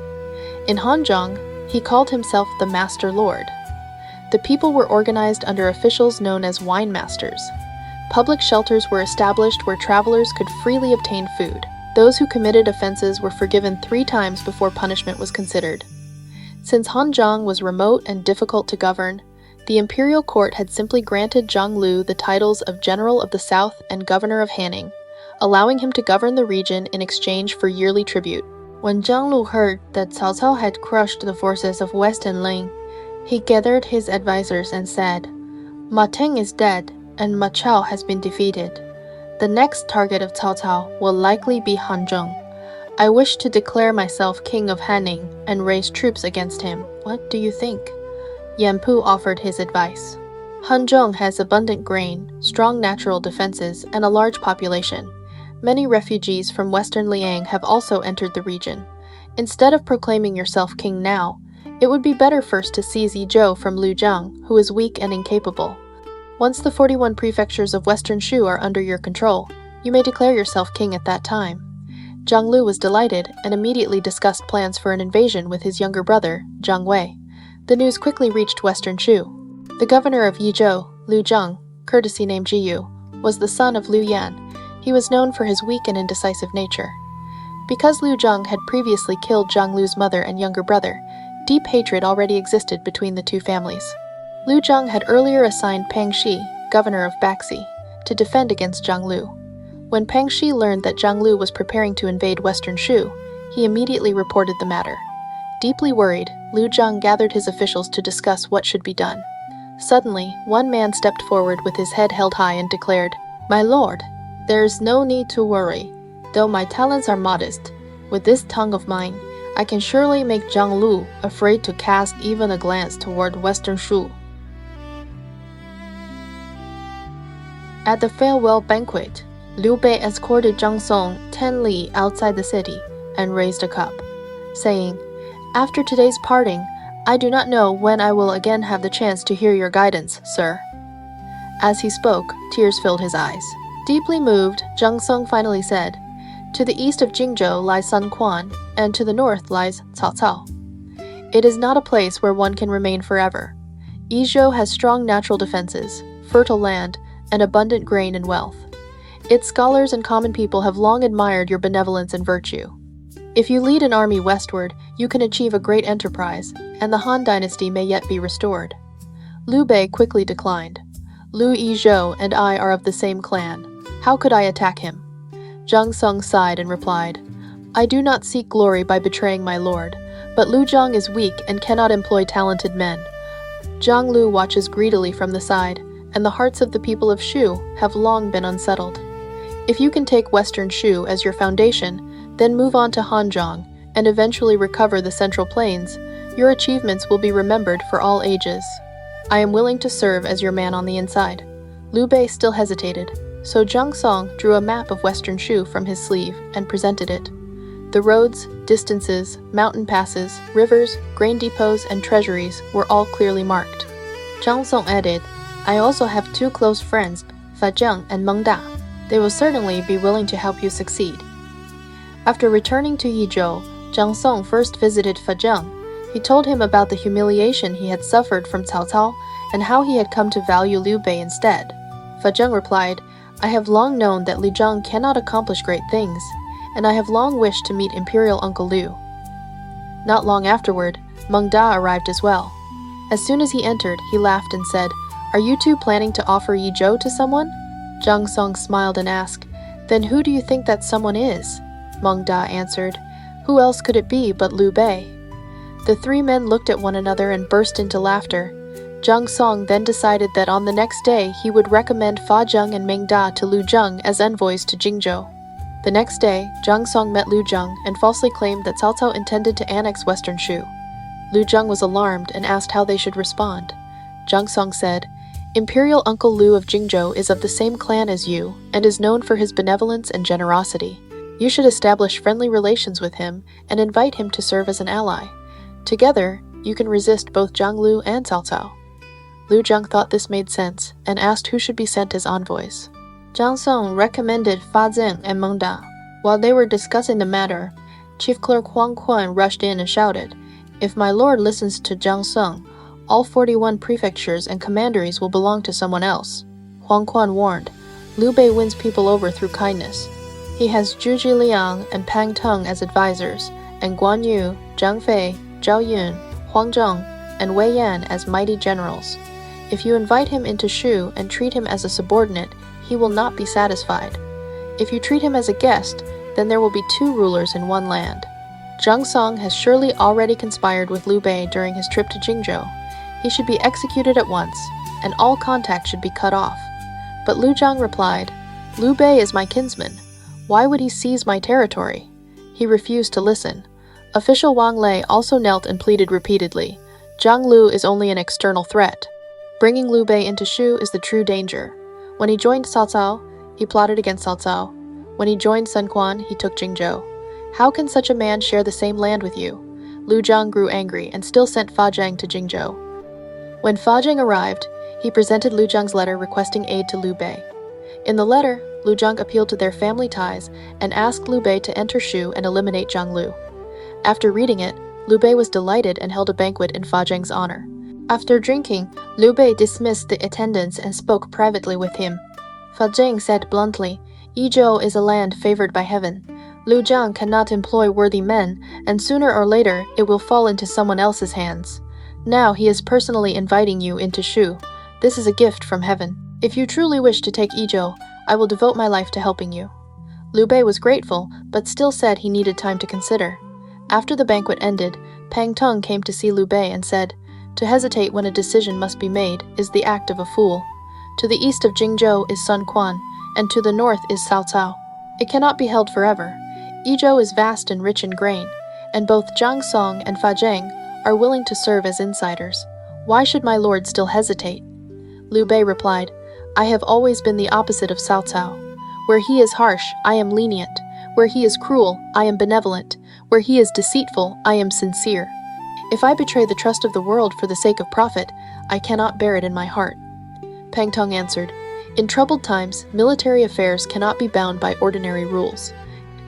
In Hanzhong, he called himself the Master Lord. The people were organized under officials known as wine masters. Public shelters were established where travelers could freely obtain food. Those who committed offenses were forgiven 3 times before punishment was considered. Since Hanzhong was remote and difficult to govern, the imperial court had simply granted Zhang Lu the titles of General of the South and Governor of Hanning, allowing him to govern the region in exchange for yearly tribute. When Zhang Lu heard that Cao Cao had crushed the forces of Western Ling, he gathered his advisors and said, "Ma Teng is dead, and Ma Chao has been defeated. The next target of Cao Cao will likely be Hanzhong. I wish to declare myself king of Hanning and raise troops against him. What do you think?" Yan Pu offered his advice. Hanzhong has abundant grain, strong natural defenses, and a large population. Many refugees from Western Liang have also entered the region. Instead of proclaiming yourself king now, it would be better first to seize Yizhou from Liu Zhang, who is weak and incapable. Once the 41 prefectures of Western Shu are under your control, you may declare yourself king at that time. Zhang Lu was delighted and immediately discussed plans for an invasion with his younger brother, Zhang Wei. The news quickly reached Western Shu. The governor of Yizhou, Liu Zhang, courtesy named Zhou Yu, was the son of Liu Yan. He was known for his weak and indecisive nature. Because Liu Zhang had previously killed Zhang Lu's mother and younger brother, deep hatred already existed between the 2 families. Liu Zhang had earlier assigned Pang Shi, governor of Baxi, to defend against Zhang Lu. When Pang Shi learned that Zhang Lu was preparing to invade Western Shu, he immediately reported the matter. Deeply worried, Liu Zhang gathered his officials to discuss what should be done. Suddenly, one man stepped forward with his head held high and declared, "My lord, there is no need to worry. Though my talents are modest, with this tongue of mine, I can surely make Zhang Lu afraid to cast even a glance toward Western Shu." At the farewell banquet, Liu Bei escorted Zhang Song 10 li outside the city and raised a cup, saying, "After today's parting, I do not know when I will again have the chance to hear your guidance, sir." As he spoke, tears filled his eyes. Deeply moved, Zhang Song finally said, "To the east of Jingzhou lies Sun Quan, and to the north lies Cao Cao. It is not a place where one can remain forever. Yizhou has strong natural defenses, fertile land, and abundant grain and wealth. Its scholars and common people have long admired your benevolence and virtue. If you lead an army westward, you can achieve a great enterprise, and the Han dynasty may yet be restored." Liu Bei quickly declined. "Liu Yizhou and I are of the same clan. How could I attack him?" Zhang Song sighed and replied, "I do not seek glory by betraying my lord, but Liu Zhang is weak and cannot employ talented men. Zhang Lu watches greedily from the side, and the hearts of the people of Shu have long been unsettled. If you can take Western Shu as your foundation, then move on to Hanzhong, and eventually recover the Central Plains, your achievements will be remembered for all ages. I am willing to serve as your man on the inside." Liu Bei still hesitated, so Zhang Song drew a map of Western Shu from his sleeve and presented it. The roads, distances, mountain passes, rivers, grain depots, and treasuries were all clearly marked. Zhang Song added, "I also have 2 close friends, Fa Jiang and Meng Da. They will certainly be willing to help you succeed." After returning to Yizhou, Zhang Song first visited Fa Jiang. He told him about the humiliation he had suffered from Cao Cao and how he had come to value Liu Bei instead. Fa Jiang replied, "I have long known that Li Zhang cannot accomplish great things, and I have long wished to meet Imperial Uncle Liu." Not long afterward, Meng Da arrived as well. As soon as he entered, he laughed and said, "Are you 2 planning to offer Yizhou to someone?" Zhang Song smiled and asked, "Then who do you think that someone is?" Meng Da answered, "Who else could it be but Liu Bei?" The 3 men looked at one another and burst into laughter. Zhang Song then decided that on the next day he would recommend Fa Jiang and Meng Da to Liu Zhang as envoys to Jingzhou. The next day, Zhang Song met Liu Zhang and falsely claimed that Cao Cao intended to annex Western Shu. Liu Zhang was alarmed and asked how they should respond. Zhang Song said, Imperial Uncle Liu of Jingzhou is of the same clan as you and is known for his benevolence and generosity. You should establish friendly relations with him and invite him to serve as an ally. Together, you can resist both Zhang Lu and Cao Cao. Liu Zhang thought this made sense and asked who should be sent as envoys. Zhang Song recommended Fa Zheng and Meng Da. While they were discussing the matter, Chief Clerk Huang Quan rushed in and shouted, "If my lord listens to Zhang Song, all 41 prefectures and commanderies will belong to someone else." Huang Quan warned, "Liu Bei wins people over through kindness. He has Zhuge Liang and Pang Tong as advisors, and Guan Yu, Zhang Fei, Zhao Yun, Huang Zhong, and Wei Yan as mighty generals. If you invite him into Shu and treat him as a subordinate, he will not be satisfied. If you treat him as a guest, then there will be 2 rulers in one land." Zhang Song has surely already conspired with Liu Bei during his trip to Jingzhou. He should be executed at once, and all contact should be cut off. But Liu Zhang replied, "Liu Bei is my kinsman. Why would he seize my territory?" He refused to listen. Official Wang Lei also knelt and pleaded repeatedly, "Zhang Lu is only an external threat. Bringing Liu Bei into Shu is the true danger. When he joined Cao Cao, he plotted against Cao Cao. When he joined Sun Quan, he took Jingzhou. How can such a man share the same land with you?" Liu Zhang grew angry and still sent Fa Zheng to Jingzhou. When Fa Zheng arrived, he presented Liu Zhang's letter requesting aid to Liu Bei. In the letter, Liu Zhang appealed to their family ties and asked Liu Bei to enter Shu and eliminate Zhang Lu. After reading it, Liu Bei was delighted and held a banquet in Fa Zheng's honor. After drinking, Liu Bei dismissed the attendants and spoke privately with him. Fa Zheng said bluntly, "Yizhou is a land favored by heaven. Liu Zhang cannot employ worthy men, and sooner or later it will fall into someone else's hands. Now he is personally inviting you into Shu. This is a gift from heaven. If you truly wish to take Yizhou, I will devote my life to helping you." Liu Bei was grateful, but still said he needed time to consider. After the banquet ended, Pang Tong came to see Liu Bei and said, "To hesitate when a decision must be made is the act of a fool. To the east of Jingzhou is Sun Quan, and to the north is Cao Cao. It cannot be held forever. Yizhou is vast and rich in grain, and both Zhang Song and Fa Zheng are willing to serve as insiders. Why should my lord still hesitate?" Liu Bei replied, "I have always been the opposite of Cao Cao. Where he is harsh, I am lenient. Where he is cruel, I am benevolent. Where he is deceitful, I am sincere. If I betray the trust of the world for the sake of profit, I cannot bear it in my heart." Pang Tong answered, "In troubled times, military affairs cannot be bound by ordinary rules.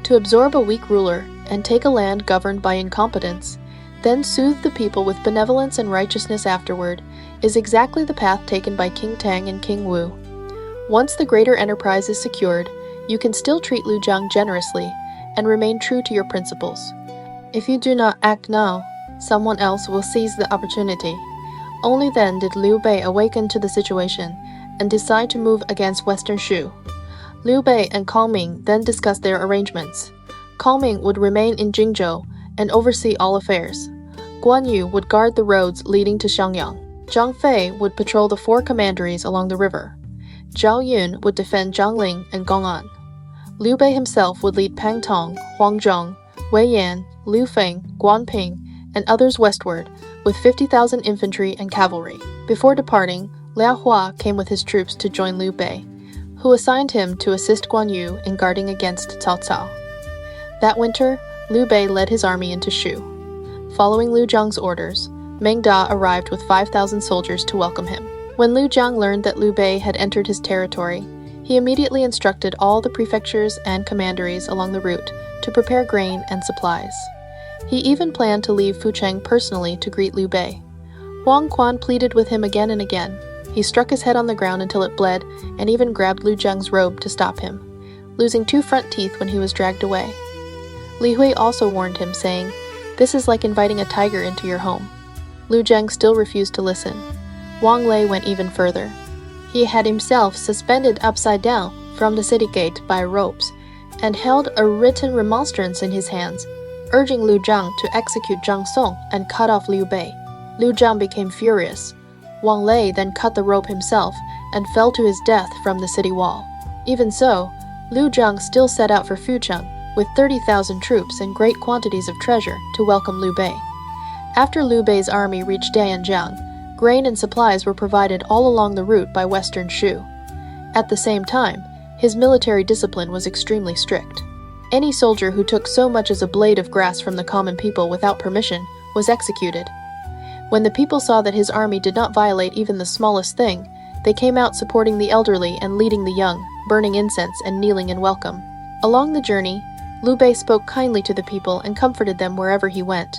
To absorb a weak ruler and take a land governed by incompetence, then soothe the people with benevolence and righteousness afterward, is exactly the path taken by King Tang and King Wu. Once the greater enterprise is secured, you can still treat Liu Zhang generously and remain true to your principles. If you do not act now, someone else will seize the opportunity." Only then did Liu Bei awaken to the situation and decide to move against Western Shu. Liu Bei and Kang Ming then discussed their arrangements. Kang Ming would remain in Jingzhou and oversee all affairs. Guan Yu would guard the roads leading to Xiangyang. Zhang Fei would patrol the 4 commanderies along the river. Zhao Yun would defend Zhangling and Gong'an. Liu Bei himself would lead Pang Tong, Huang Zhong, Wei Yan, Liu Feng, Guan Ping, and others westward, with 50,000 infantry and cavalry. Before departing, Liao Hua came with his troops to join Liu Bei, who assigned him to assist Guan Yu in guarding against Cao Cao. That winter, Liu Bei led his army into Shu. Following Liu Zhang's orders, Meng Da arrived with 5,000 soldiers to welcome him. When Liu Zhang learned that Liu Bei had entered his territory, he immediately instructed all the prefectures and commanderies along the route to prepare grain and supplies. He even planned to leave Fucheng personally to greet Liu Bei. Huang Quan pleaded with him again and again. He struck his head on the ground until it bled and even grabbed Liu Zhang's robe to stop him, losing 2 front teeth when he was dragged away. Li Hui also warned him, saying, "This is like inviting a tiger into your home." Liu Zhang still refused to listen. Wang Lei went even further. He had himself suspended upside down from the city gate by ropes and held a written remonstrance in his hands, urging Liu Zhang to execute Zhang Song and cut off Liu Bei. Liu Zhang became furious. Wang Lei then cut the rope himself and fell to his death from the city wall. Even so, Liu Zhang still set out for Fucheng with 30,000 troops and great quantities of treasure to welcome Liu Bei. After Liu Bei's army reached Dianjiang, Grain and supplies were provided all along the route by Western Shu. At the same time, his military discipline was extremely strict. Any soldier who took so much as a blade of grass from the common people without permission was executed. When the people saw that his army did not violate even the smallest thing, they came out supporting the elderly and leading the young, burning incense and kneeling in welcome. Along the journey, Liu Bei spoke kindly to the people and comforted them wherever he went.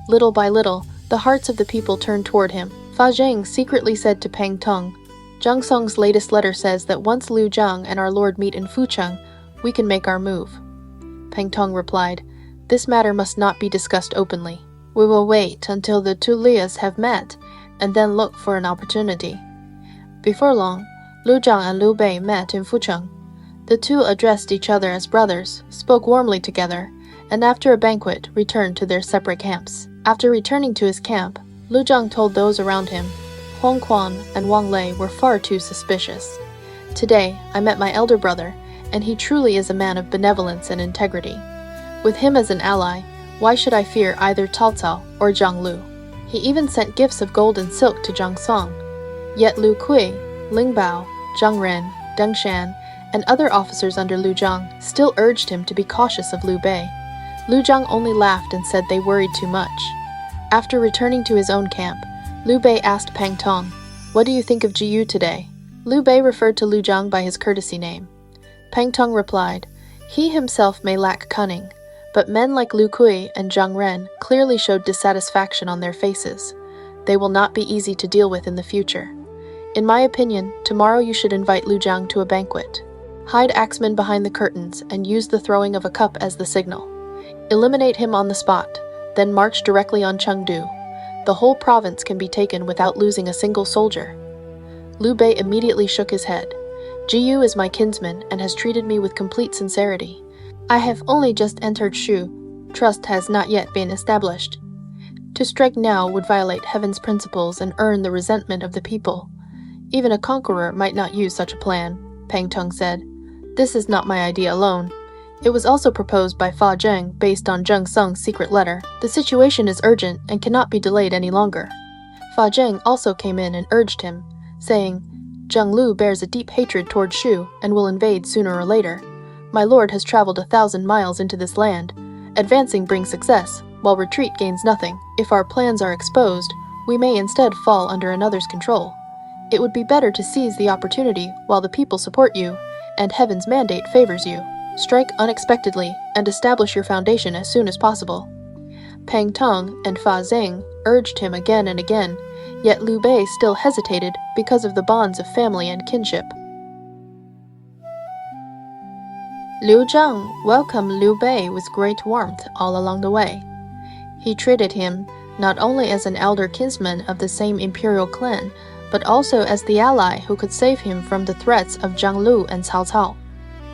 Little by little, the hearts of the people turned toward him. Fa Zheng secretly said to Pang Tong, "Zhang Song's latest letter says that once Liu Zhang and our lord meet in Fucheng, we can make our move." Pang Tong replied, "This matter must not be discussed openly. We will wait until the two Lias have met, and then look for an opportunity." Before long, Liu Zhang and Liu Bei met in Fucheng. The two addressed each other as brothers, spoke warmly together, and after a banquet returned to their separate camps. After returning to his camp, Liu Zhang told those around him, "Huang Quan and Wang Lei were far too suspicious. Today, I met my elder brother, and he truly is a man of benevolence and integrity. With him as an ally, why should I fear either Cao Cao or Zhang Lu?" He even sent gifts of gold and silk to Zhang Song. Yet Lu Kui, Ling Bao, Zhang Ren, Deng Shan, and other officers under Liu Zhang still urged him to be cautious of Liu Bei. Liu Zhang only laughed and said they worried too much. After returning to his own camp, Liu Bei asked Pang Tong, "What do you think of Zhou Yu today?" Liu Bei referred to Liu Zhang by his courtesy name. Pang Tong replied, "He himself may lack cunning, but men like Lu Kui and Zhang Ren clearly showed dissatisfaction on their faces. They will not be easy to deal with in the future. In my opinion, tomorrow you should invite Liu Zhang to a banquet. Hide axemen behind the curtains and use the throwing of a cup as the signal. Eliminate him on the spot, then march directly on Chengdu. The whole province can be taken without losing a single soldier." Liu Bei immediately shook his head. "Zhou Yu is my kinsman and has treated me with complete sincerity. I have only just entered Shu. Trust has not yet been established. To strike now would violate heaven's principles and earn the resentment of the people. Even a conqueror might not use such a plan," Pang Tong said. "This is not my idea alone. It was also proposed by Fa Zheng based on Zhang Song's secret letter. The situation is urgent and cannot be delayed any longer." Fa Zheng also came in and urged him, saying, "Zhang Lu bears a deep hatred toward Shu and will invade sooner or later. My lord has traveled 1,000 miles into this land. Advancing brings success, while retreat gains nothing. If our plans are exposed, we may instead fall under another's control. It would be better to seize the opportunity while the people support you, and heaven's mandate favors you. Strike unexpectedly and establish your foundation as soon as possible." Pang Tong and Fa Zheng urged him again and again, yet Liu Bei still hesitated because of the bonds of family and kinship. Liu Zhang welcomed Liu Bei with great warmth all along the way. He treated him not only as an elder kinsman of the same imperial clan, but also as the ally who could save him from the threats of Zhang Lu and Cao Cao.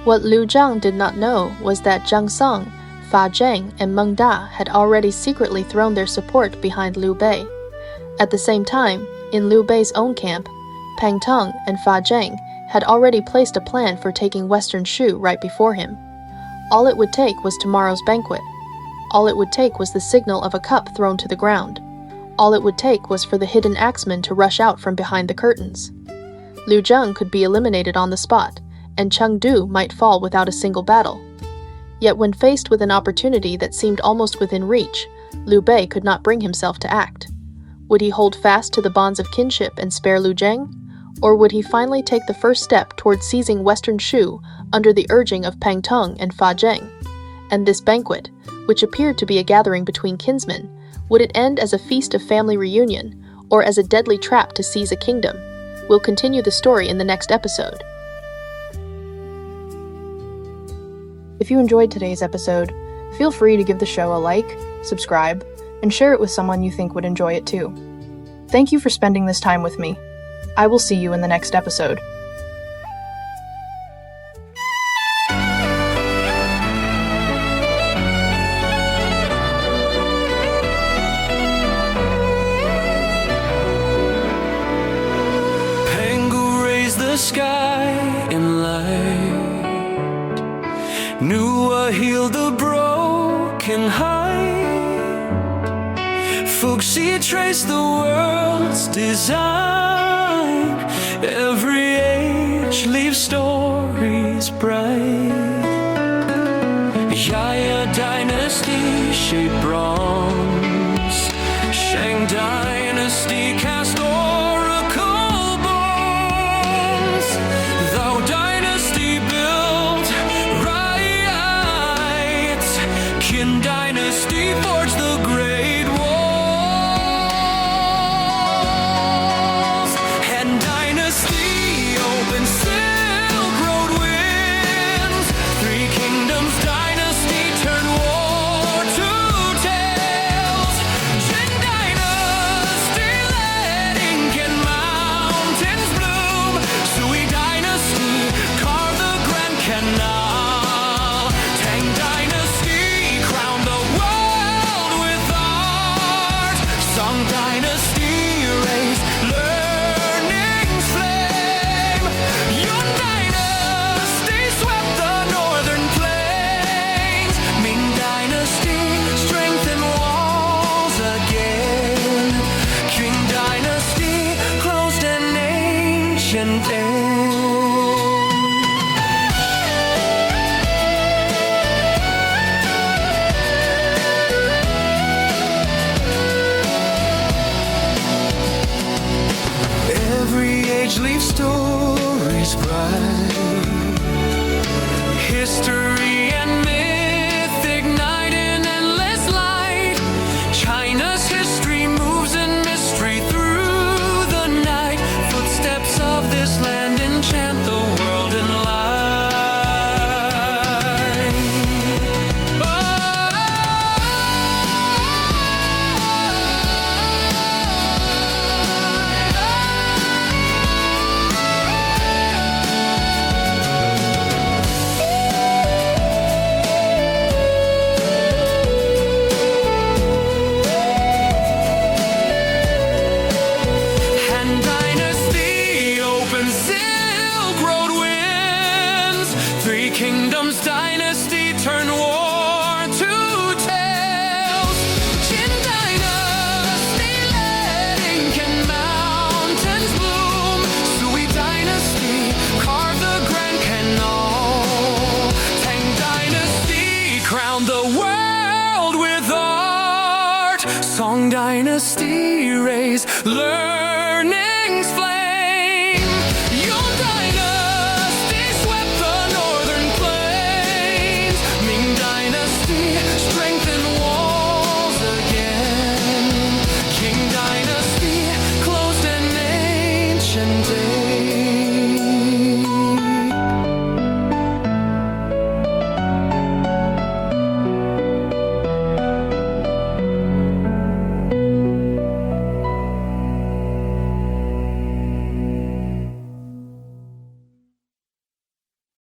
What Liu Zhang did not know was that Zhang Song, Fa Zheng, and Meng Da had already secretly thrown their support behind Liu Bei. At the same time, in Liu Bei's own camp, Pang Tong and Fa Zheng had already placed a plan for taking Western Shu right before him. All it would take was tomorrow's banquet. All it would take was the signal of a cup thrown to the ground. All it would take was for the hidden axemen to rush out from behind the curtains. Liu Zhang could be eliminated on the spot, and Chengdu might fall without a single battle. Yet when faced with an opportunity that seemed almost within reach, Liu Bei could not bring himself to act. Would he hold fast to the bonds of kinship and spare Liu Zhang? Or would he finally take the first step towards seizing Western Shu under the urging of Pang Tong and Fa Zheng? And this banquet, which appeared to be a gathering between kinsmen, would it end as a feast of family reunion, or as a deadly trap to seize a kingdom? We'll continue the story in the next episode. If you enjoyed today's episode, feel free to give the show a like, subscribe, and share it with someone you think would enjoy it too. Thank you for spending this time with me. I will see you in the next episode. Pangu raised the sky in light. Nuwa healed the broken heart. Fuxi traced the world's design. Every age leaves stories bright. Yaya dynasty shaped bronze. Shang dynasty cast oracle bones. Thou dynasty built right. Qin dynasty forged the great walls. Han dynasty opened Silk Road winds. Three Kingdoms dynasty turned war to tales. Qin dynasty led ink and mountains bloom. Sui dynasty carved the Grand Canal. Tang dynasty crowned the world with art. Song dynasty raised learning's flame. Yun dynasty swept the northern plains. Ming dynasty strengthened walls again. Qing dynasty closed an ancient end. Every age leaves stories bright. History and myth ignite in endless light. China's history moves in mystery through the night. Footsteps of this land enchant the world in light. Han dynasty opened Silk Road winds. Three Kingdoms dynasty turned war to tales. Qin dynasty led ink and mountains bloom. Sui dynasty carved the Grand Canal. Tang dynasty crowned the world with art. Song dynasty raised learning.